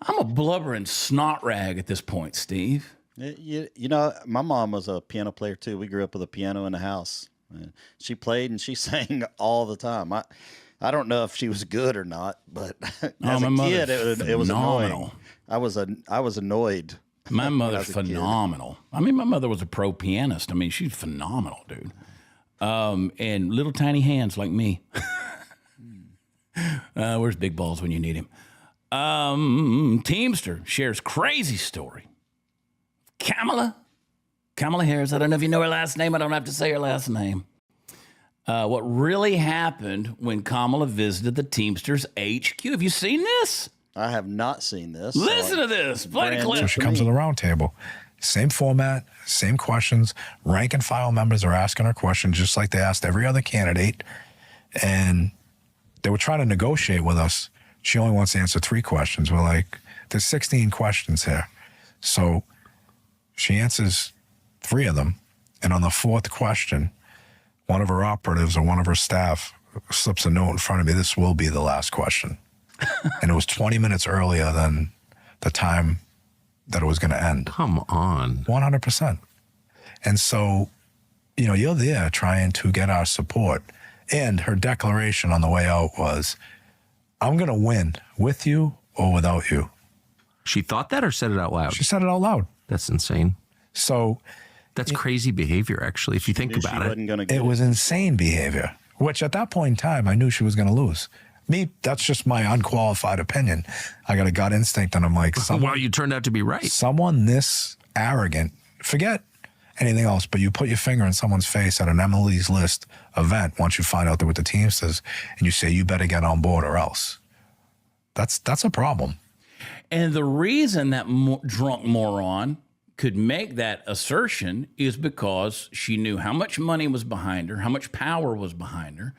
I'm a blubbering snot rag at this point, Steve. You know, my mom was a piano player too. We grew up with a piano in the house. She played and she sang all the time. I don't know if she was good or not, but as a kid, it was annoying. I was annoyed. My mother's phenomenal. I mean, my mother was a pro pianist. I mean, she's phenomenal, dude. And little tiny hands like me. Where's Big Balls when you need him? Teamster shares crazy story. Kamala Harris. I don't know if you know her last name. I don't have to say her last name. What really happened when Kamala visited the Teamsters HQ? Have you seen this? I have not seen this. Listen to this. Play the clip. So she comes to the round table. Same format, same questions. Rank and file members are asking her questions just like they asked every other candidate. And they were trying to negotiate with us. She only wants to answer 3 questions. We're like, there's 16 questions here. So she answers 3 of them. And on the 4th question, one of her operatives or one of her staff slips a note in front of me. This will be the last question. And it was 20 minutes earlier than the time that it was going to end. Come on. 100%. And so, you know, you're there trying to get our support. And her declaration on the way out was, I'm going to win with you or without you. She thought that or said it out loud? She said it out loud. That's insane. So that's crazy behavior, actually, if you think about it. It was insane behavior, which at that point in time, I knew she was going to lose. Me, that's just my unqualified opinion. I got a gut instinct, and I'm like, well, you turned out to be right. Someone this arrogant, forget anything else, but you put your finger in someone's face at an Emily's List event once you find out they're with the Teamsters, and you say, you better get on board or else. That's a problem. And the reason that drunk moron could make that assertion is because she knew how much money was behind her, how much power was behind her,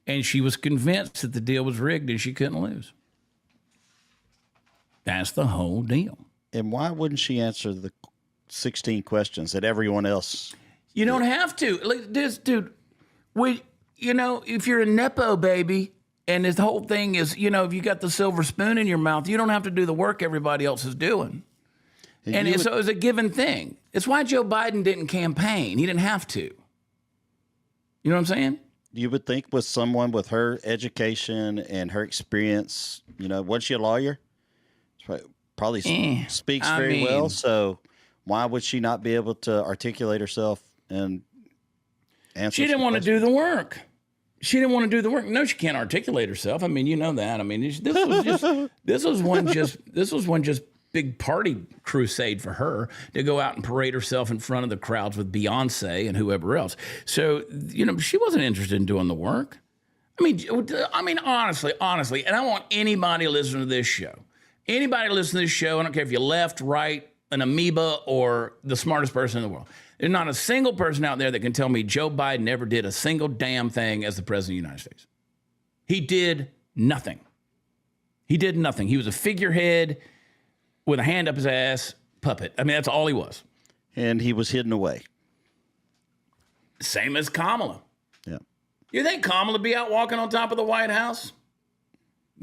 and she was convinced that the deal was rigged and she couldn't lose. That's the whole deal. And why wouldn't she answer the 16 questions that everyone else? You don't have to. Like this, dude. If you're a Nepo baby and this whole thing is, if you got the silver spoon in your mouth, you don't have to do the work everybody else is doing. And so it was a given thing. It's why Joe Biden didn't campaign. He didn't have to. You know what I'm saying? You would think with someone with her education and her experience, wasn't she a lawyer? Probably speaks very well. So why would she not be able to articulate herself and answer? She didn't want to do the work. She didn't want to do the work. No, she can't articulate herself. I mean, you know that. I mean, this was one just big party crusade for her to go out and parade herself in front of the crowds with Beyonce and whoever else. So, she wasn't interested in doing the work. I mean, honestly, and I want anybody listening to this show, I don't care if you're left, right, an amoeba, or the smartest person in the world. There's not a single person out there that can tell me Joe Biden ever did a single damn thing as the president of the United States. He did nothing. He was a figurehead with a hand up his ass, puppet. I mean, that's all he was. And he was hidden away. Same as Kamala. Yeah. You think Kamala would be out walking on top of the White House?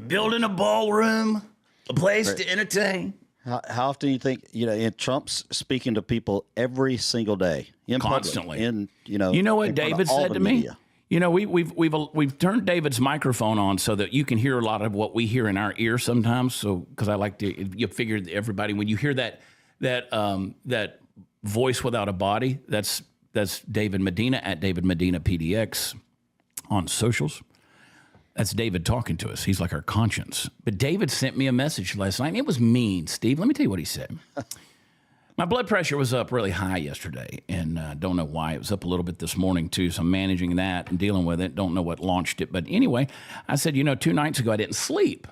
Building a ballroom, a place to entertain? How often do you think, and Trump's speaking to people every single day in constantly public, you know what David said to me? We've turned David's microphone on so that you can hear a lot of what we hear in our ear sometimes. So, because I like to, you figure everybody, when you hear that voice without a body, that's David Medina at David Medina PDX on socials. That's David talking to us. He's like our conscience. But David sent me a message last night, and it was mean, Steve. Let me tell you what he said. My blood pressure was up really high yesterday, and don't know why. It was up a little bit this morning, too, so I'm managing that and dealing with it. Don't know what launched it. But anyway, I said, 2 nights ago I didn't sleep.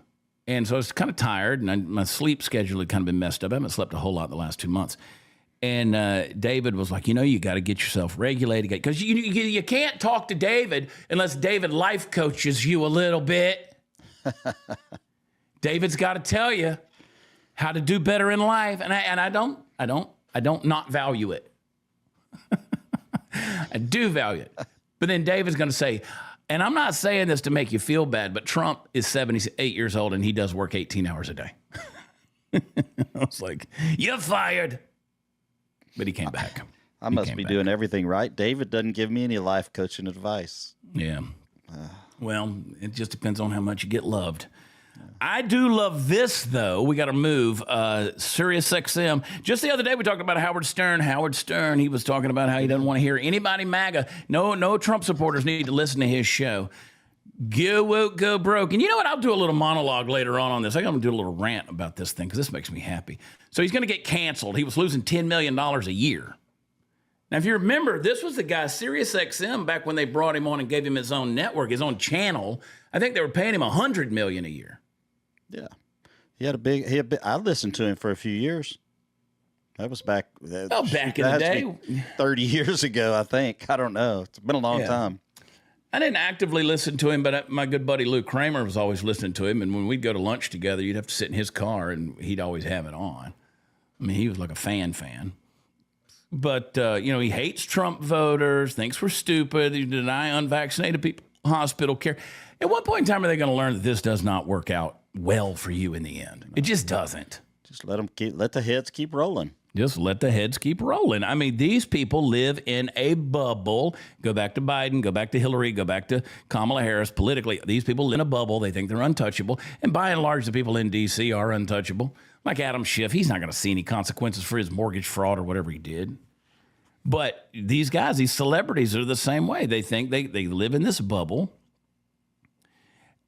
And so I was kind of tired, and my sleep schedule had kind of been messed up. I haven't slept a whole lot the last 2 months. And David was like, you got to get yourself regulated. Because you can't talk to David unless David life coaches you a little bit. David's got to tell you how to do better in life. And I don't not value it. I do value it. But then David's going to say, and I'm not saying this to make you feel bad, but Trump is 78 years old and he does work 18 hours a day. I was like, you're fired. But he came back. I must be doing everything right. David doesn't give me any life coaching advice. Yeah. Well, it just depends on how much you get loved. I do love this, though. We got to move. Sirius XM. Just the other day, we talked about Howard Stern. Howard Stern, he was talking about how he doesn't want to hear anybody MAGA. No Trump supporters need to listen to his show. Go woke, go broke. And you know what? I'll do a little monologue later on this. I'm going to do a little rant about this thing because this makes me happy. So he's going to get canceled. He was losing $10 million a year. Now, if you remember, this was the guy, Sirius XM, back when they brought him on and gave him his own network, his own channel. I think they were paying him $100 million a year. Yeah. He had a big, I listened to him for a few years. That was back in the day. 30 years ago, I think. I don't know. It's been a long time. I didn't actively listen to him, but my good buddy Lou Kramer was always listening to him. And when we'd go to lunch together, you'd have to sit in his car, and he'd always have it on. I mean, he was like a fan. But, he hates Trump voters, thinks we're stupid, he deny unvaccinated people hospital care. At what point in time are they going to learn that this does not work out well for you in the end? It just doesn't. Just let the heads keep rolling. Just let the heads keep rolling. I mean, these people live in a bubble. Go back to Biden, go back to Hillary, go back to Kamala Harris. Politically, these people live in a bubble. They think they're untouchable. And by and large, the people in D.C. are untouchable. Like Adam Schiff, he's not going to see any consequences for his mortgage fraud or whatever he did. But these guys, these celebrities are the same way. They think they live in this bubble.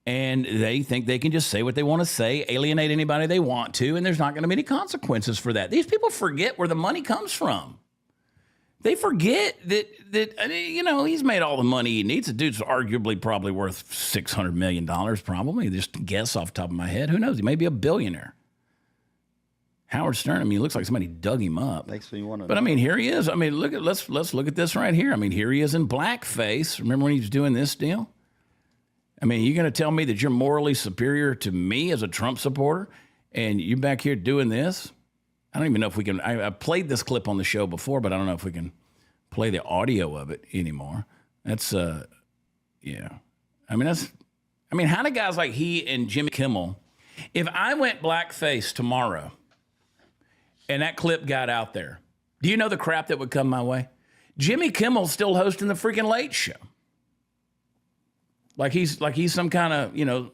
And they think they can just say what they want to say, alienate anybody they want to, and there's not going to be any consequences for that. These people forget where the money comes from. They forget that he's made all the money he needs. The dude's arguably probably worth $600 million, probably. Just guess off the top of my head. Who knows? He may be a billionaire. Howard Stern, he looks like somebody dug him up. Makes me want to. But here he is. Let's look at this right here. Here he is in blackface. Remember when he was doing this deal? You're going to tell me that you're morally superior to me as a Trump supporter, and you're back here doing this? I don't even know if we can. I played this clip on the show before, but I don't know if we can play the audio of it anymore. That's, yeah. How do guys like he and Jimmy Kimmel, if I went blackface tomorrow and that clip got out there, do you know the crap that would come my way? Jimmy Kimmel's still hosting the freaking Late Show. Like he's some kind of,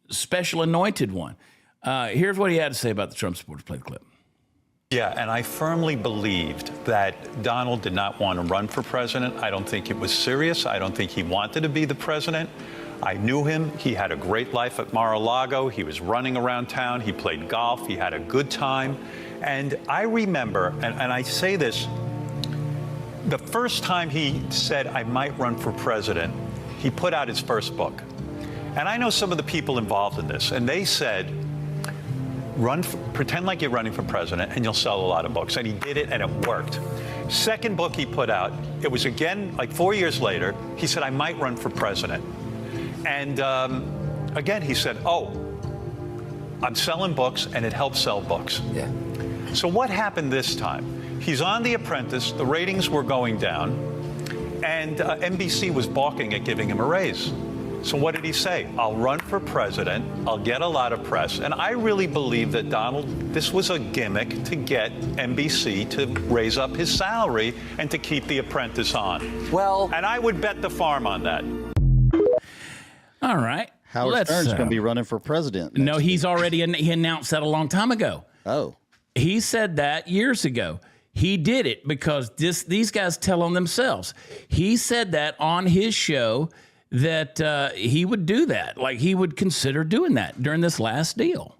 special anointed one. Here's what he had to say about the Trump supporters. Play the clip. Yeah, and I firmly believed that Donald did not want to run for president. I don't think it was serious. I don't think he wanted to be the president. I knew him. He had a great life at Mar-a-Lago. He was running around town. He played golf. He had a good time. And I remember, and I say this, the first time he said, I might run for president, he put out his first book. And I know some of the people involved in this, and they said, pretend like you're running for president and you'll sell a lot of books. And he did it, and it worked. Second book he put out, it was again, like 4 years later, he said, I might run for president. And again, he said, oh, I'm selling books, and it helps sell books. Yeah. So what happened this time? He's on The Apprentice, the ratings were going down, and NBC was balking at giving him a raise. So what did he say? I'll run for president, I'll get a lot of press. And I really believe that this was a gimmick to get NBC to raise up his salary and to keep The Apprentice on. Well, and I would bet the farm on that. All right. Howard Stern's going to be running for president. No, he's already, he announced that a long time ago. Oh. He said that years ago. He did it because these guys tell on themselves. He said that on his show that he would do that. Like he would consider doing that during this last deal.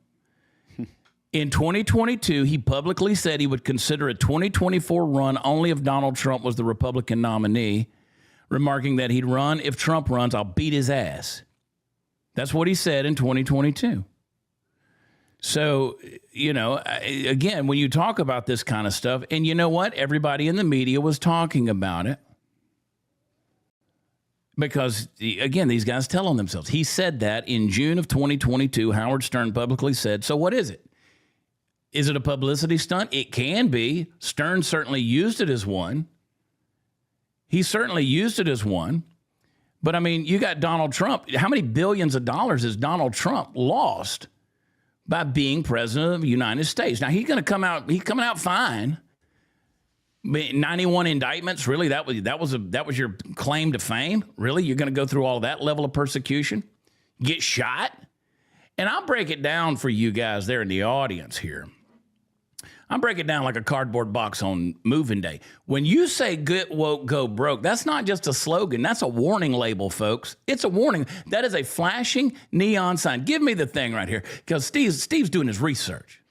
In 2022, he publicly said he would consider a 2024 run only if Donald Trump was the Republican nominee, remarking that he'd run if Trump runs, I'll beat his ass. That's what he said in 2022. So, you know, again, when you talk about this kind of stuff, and you know what? Everybody in the media was talking about it. Because, again, these guys tell on themselves. He said that in June of 2022, Howard Stern publicly said, so what is it? Is it a publicity stunt? It can be. Stern certainly used it as one. He certainly used it as one. But, I mean, you got Donald Trump. How many billions of dollars has Donald Trump lost by being president of the United States? Now, he's coming out fine. 91 indictments, really? That was your claim to fame? Really? You're going to go through all that level of persecution? Get shot? And I'll break it down for you guys there in the audience here. I'll break it down like a cardboard box on moving day. When you say get woke, go broke, that's not just a slogan. That's a warning label, folks. It's a warning. That is a flashing neon sign. Give me the thing right here, because Steve's doing his research.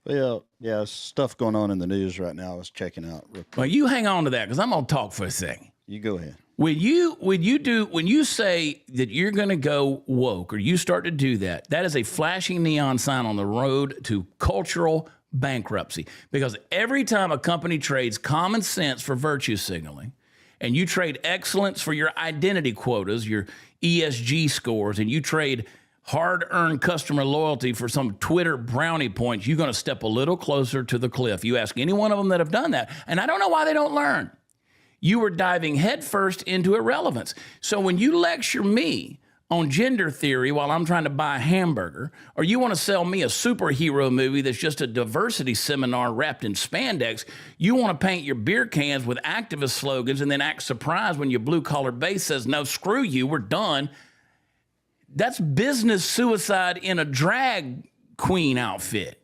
Well, yeah, stuff going on in the news right now I was checking out. Well, you hang on to that, because I'm going to talk for a second. You go ahead. When you say that you're going to go woke, or you start to do that, that is a flashing neon sign on the road to cultural bankruptcy. Because every time a company trades common sense for virtue signaling, and you trade excellence for your identity quotas, your ESG scores, and you trade hard-earned customer loyalty for some Twitter brownie points, you're going to step a little closer to the cliff. You ask any one of them that have done that, and I don't know why they don't learn. You were diving headfirst into irrelevance. So when you lecture me on gender theory while I'm trying to buy a hamburger, or you want to sell me a superhero movie that's just a diversity seminar wrapped in spandex, you want to paint your beer cans with activist slogans and then act surprised when your blue-collar base says, no, screw you, we're done. That's business suicide in a drag queen outfit.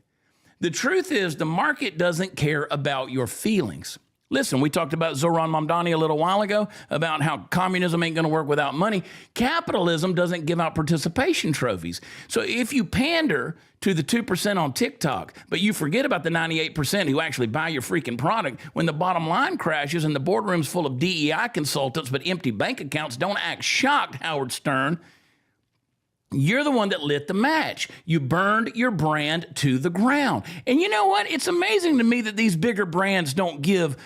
The truth is the market doesn't care about your feelings. Listen, we talked about Zoran Mamdani a little while ago about how communism ain't going to work without money. Capitalism doesn't give out participation trophies. So if you pander to the 2% on TikTok, but you forget about the 98% who actually buy your freaking product, when the bottom line crashes and the boardroom's full of DEI consultants but empty bank accounts, don't act shocked, Howard Stern. You're the one that lit the match. You burned your brand to the ground. And you know what? It's amazing to me that these bigger brands don't give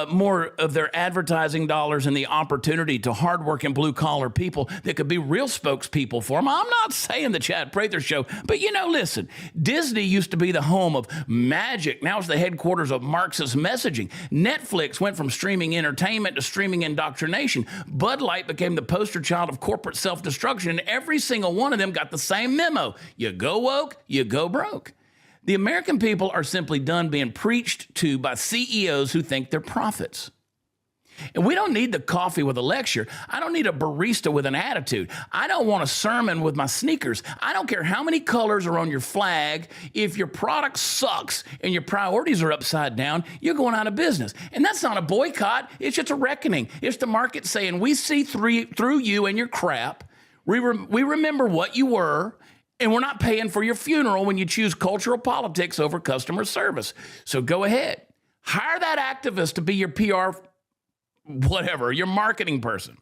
more of their advertising dollars and the opportunity to hardworking blue-collar people that could be real spokespeople for them. I'm not saying the Chad Prather Show, but, you know, listen, Disney used to be the home of magic. Now it's the headquarters of Marxist messaging. Netflix went from streaming entertainment to streaming indoctrination. Bud Light became the poster child of corporate self-destruction, and every single one of them got the same memo. You go woke, you go broke. The American people are simply done being preached to by CEOs who think they're prophets. And we don't need the coffee with a lecture. I don't need a barista with an attitude. I don't want a sermon with my sneakers. I don't care how many colors are on your flag. If your product sucks and your priorities are upside down, you're going out of business. And that's not a boycott. It's just a reckoning. It's the market saying, we see through you and your crap. We remember what you were, and we're not paying for your funeral when you choose cultural politics over customer service. So go ahead. Hire that activist to be your PR, whatever, your marketing person.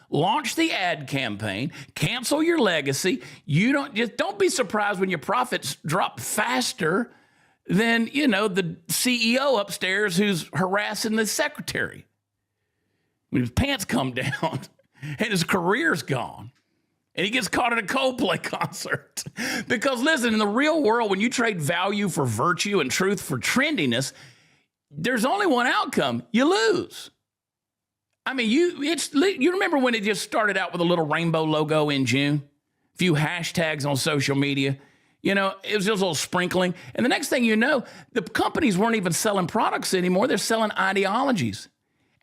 launch the ad campaign, cancel your legacy. Don't be surprised when your profits drop faster than, the CEO upstairs who's harassing the secretary. When his pants come down and his career's gone. And he gets caught at a Coldplay concert. Because listen, in the real world, when you trade value for virtue and truth for trendiness, there's only one outcome. You lose. I mean, you remember when it just started out with a little rainbow logo in June? A few hashtags on social media. It was just a little sprinkling. And the next thing you know, the companies weren't even selling products anymore. They're selling ideologies.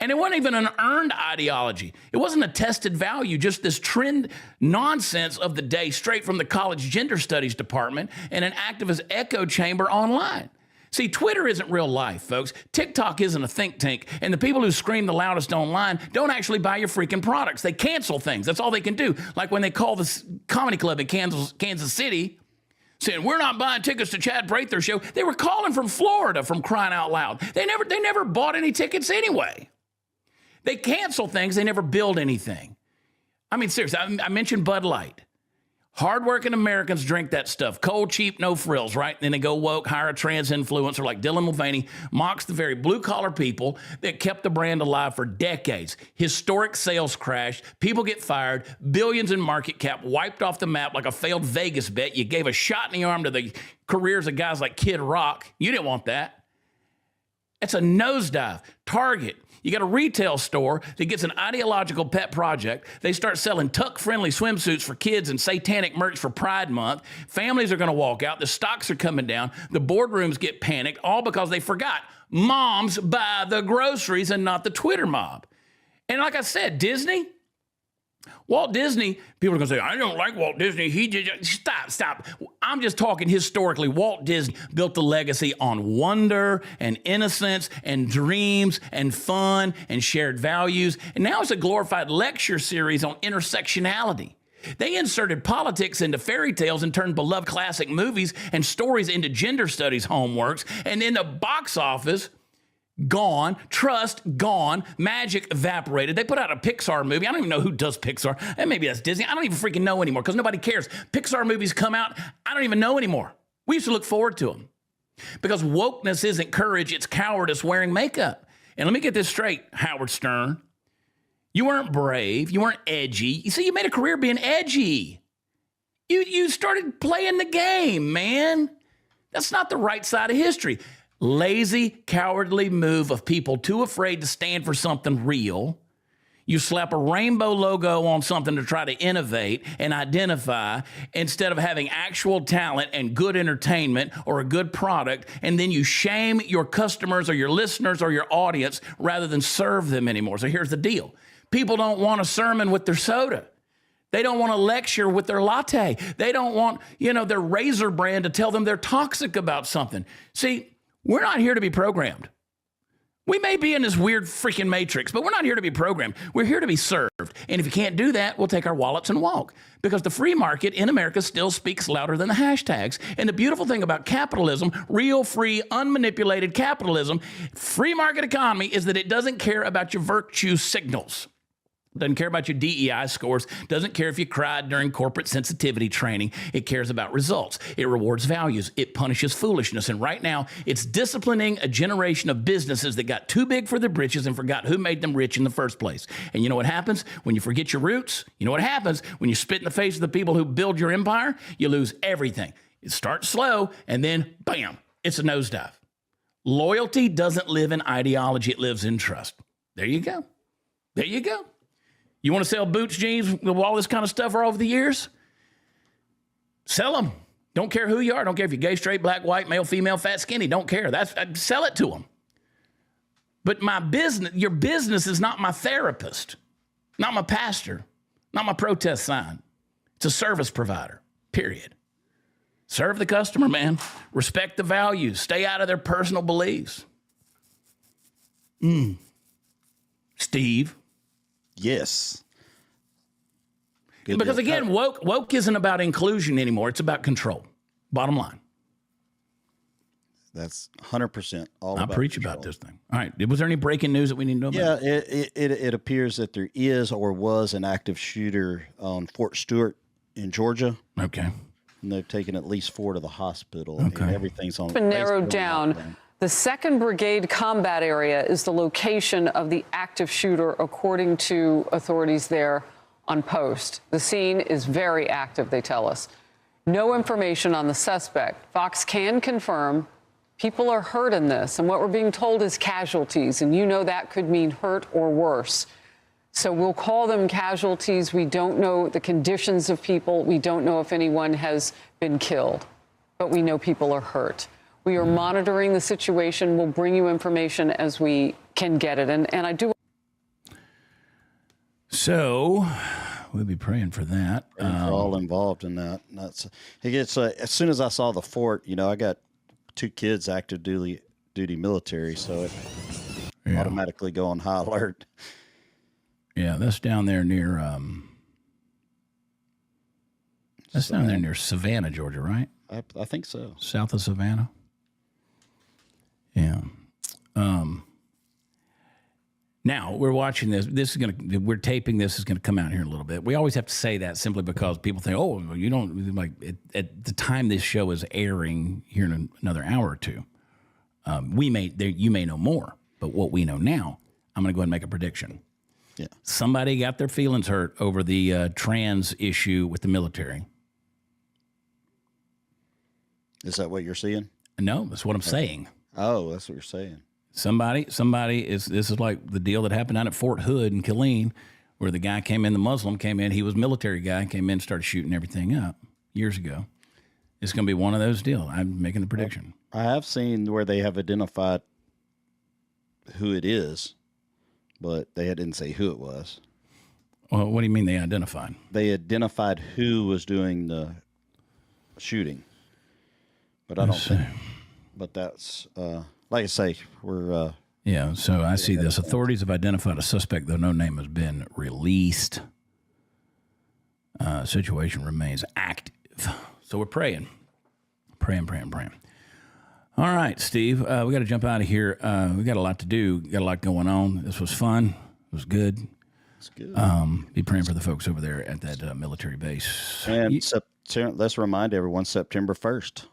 And it wasn't even an earned ideology. It wasn't a tested value, just this trend nonsense of the day straight from the college gender studies department and an activist echo chamber online. See, Twitter isn't real life, folks. TikTok isn't a think tank. And the people who scream the loudest online don't actually buy your freaking products. They cancel things. That's all they can do. Like when they call the comedy club in Kansas City saying, we're not buying tickets to Chad Prather Show. They were calling from Florida, from crying out loud. They never bought any tickets anyway. They cancel things. They never build anything. I mean, seriously, I mentioned Bud Light. Hardworking Americans drink that stuff. Cold, cheap, no frills, right? Then they go woke, hire a trans influencer like Dylan Mulvaney, mocks the very blue-collar people that kept the brand alive for decades. Historic sales crash. People get fired. Billions in market cap wiped off the map like a failed Vegas bet. You gave a shot in the arm to the careers of guys like Kid Rock. You didn't want that. It's a nosedive. Target. You got a retail store that gets an ideological pet project. They start selling tuck-friendly swimsuits for kids and satanic merch for Pride Month. Families are going to walk out. The stocks are coming down. The boardrooms get panicked, all because they forgot moms buy the groceries and not the Twitter mob. And like I said, Walt Disney, people are going to say, I don't like Walt Disney. He did. Stop. I'm just talking historically. Walt Disney built a legacy on wonder and innocence and dreams and fun and shared values. And now it's a glorified lecture series on intersectionality. They inserted politics into fairy tales and turned beloved classic movies and stories into gender studies homeworks. And in the box office, gone, trust gone, magic evaporated. They put out a Pixar movie. I don't even know who does Pixar. And maybe that's Disney. I don't even freaking know anymore because nobody cares. Pixar movies come out. I don't even know anymore. We used to look forward to them because wokeness isn't courage. It's cowardice wearing makeup. And let me get this straight, Howard Stern. You weren't brave. You weren't edgy. You see, you made a career being edgy. You started playing the game, man. That's not the right side of history. Lazy, cowardly move of people too afraid to stand for something real. You slap a rainbow logo on something to try to innovate and identify instead of having actual talent and good entertainment or a good product, and then you shame your customers or your listeners or your audience rather than serve them anymore. So here's the deal. People don't want a sermon with their soda. They don't want a lecture with their latte. They don't want, their razor brand to tell them they're toxic about something. See, we're not here to be programmed. We may be in this weird freaking matrix, but we're not here to be programmed. We're here to be served. And if you can't do that, we'll take our wallets and walk. Because the free market in America still speaks louder than the hashtags. And the beautiful thing about capitalism, real, free, unmanipulated capitalism, free market economy, is that it doesn't care about your virtue signals. Doesn't care about your DEI scores. Doesn't care if you cried during corporate sensitivity training. It cares about results. It rewards values. It punishes foolishness. And right now, it's disciplining a generation of businesses that got too big for their britches and forgot who made them rich in the first place. And you know what happens when you forget your roots? You know what happens when you spit in the face of the people who build your empire? You lose everything. It starts slow, and then, bam, it's a nosedive. Loyalty doesn't live in ideology. It lives in trust. There you go. There you go. You want to sell boots, jeans, with all this kind of stuff over the years? Sell them. Don't care who you are. Don't care if you're gay, straight, black, white, male, female, fat, skinny. Don't care. Sell it to them. But your business is not my therapist, not my pastor, not my protest sign. It's a service provider, period. Serve the customer, man. Respect the values. Stay out of their personal beliefs. Steve. Yes. Good because deal. Again, woke isn't about inclusion anymore. It's about control. Bottom line. That's 100% all I'll about preach control. about this thing. All right. Was there any breaking news that we need to know about? Yeah, it appears that there is or was an active shooter on Fort Stewart in Georgia. Okay. And they've taken at least 4 to the hospital. Okay. And everything's on. It's been narrowed down. The 2nd Brigade combat area is the location of the active shooter, according to authorities there on post. The scene is very active, they tell us. No information on the suspect. Fox can confirm people are hurt in this, and what we're being told is casualties, and you know that could mean hurt or worse. So we'll call them casualties. We don't know the conditions of people. We don't know if anyone has been killed, but we know people are hurt. We are monitoring the situation. We'll bring you information as we can get it. And I do. So we'll be praying for that. We're all involved in that. And that's, it gets, as soon as I saw the fort, you know, I got 2 kids active duty military, so it automatically go on high alert. Yeah, that's down there near down there near Savannah, Georgia, right? I think so. South of Savannah. Yeah. Now we're watching this. We're taping this. Is gonna come out here in a little bit. We always have to say that simply because people think, oh, you don't like. At the time this show is airing here in another hour or two, you may know more, but what we know now, I'm gonna go ahead and make a prediction. Yeah. Somebody got their feelings hurt over the trans issue with the military. Is that what you're seeing? No, that's what I'm saying. Oh, that's what you're saying. Somebody this is like the deal that happened down at Fort Hood in Killeen, where the guy came in, the Muslim came in, he was a military guy, came in and started shooting everything up years ago. It's going to be one of those deals. I'm making the prediction. I have seen where they have identified who it is, but they didn't say who it was. Well, what do you mean they identified? They identified who was doing the shooting. But I don't think. But that's like I say, we're. Yeah. So I see this. Authorities have identified a suspect, though no name has been released. Situation remains active. So we're praying. Praying. All right, Steve. We got to jump out of here. We got a lot to do. Got a lot going on. This was fun. It was good. It's good. Be praying for the folks over there at that military base. And let's remind everyone, September 1st.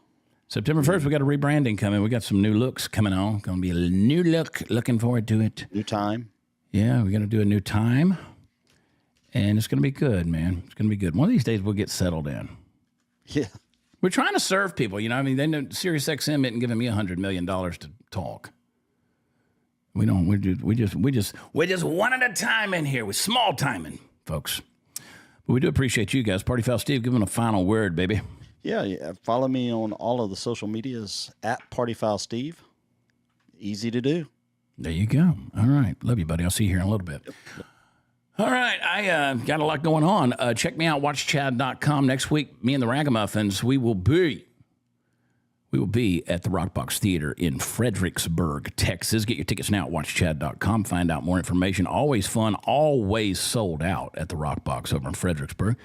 September 1st, we got a rebranding coming. We got some new looks coming on. Going to be a new look. Looking forward to it. New time. Yeah, we're going to do a new time. And it's going to be good, man. It's going to be good. One of these days, we'll get settled in. Yeah. We're trying to serve people. You know, I mean, they know Sirius XM isn't giving me $100 million to talk. We don't. We just one at a time in here. We're small timing, folks. But we do appreciate you guys. Party Foul Steve, give them a final word, baby. Yeah. Follow me on all of the social medias at Party Foul Steve. Easy to do. There you go. All right. Love you, buddy. I'll see you here in a little bit. Yep. All right. I got a lot going on. Check me out, watchchad.com. Next week, me and the Ragamuffins, we will be at the Rockbox Theater in Fredericksburg, Texas. Get your tickets now at watchchad.com. Find out more information. Always fun, always sold out at the Rockbox over in Fredericksburg.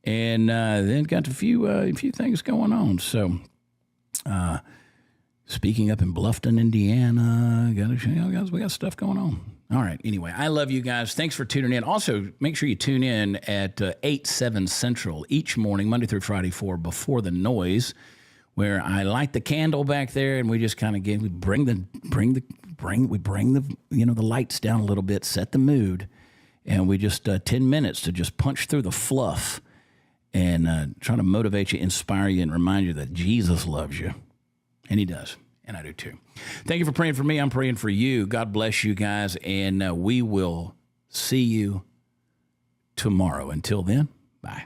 And then got a few things going on. So, speaking up in Bluffton, Indiana, we got stuff going on. All right. Anyway, I love you guys. Thanks for tuning in. Also, make sure you tune in at 8, 7 Central each morning, Monday through Friday, for Before the Noise, where I light the candle back there, and we just kind of bring the lights down a little bit, set the mood, and we just 10 minutes to just punch through the fluff and try to motivate you, inspire you, and remind you that Jesus loves you, and He does, and I do too. Thank you for praying for me. I'm praying for you. God bless you guys, and we will see you tomorrow. Until then, bye.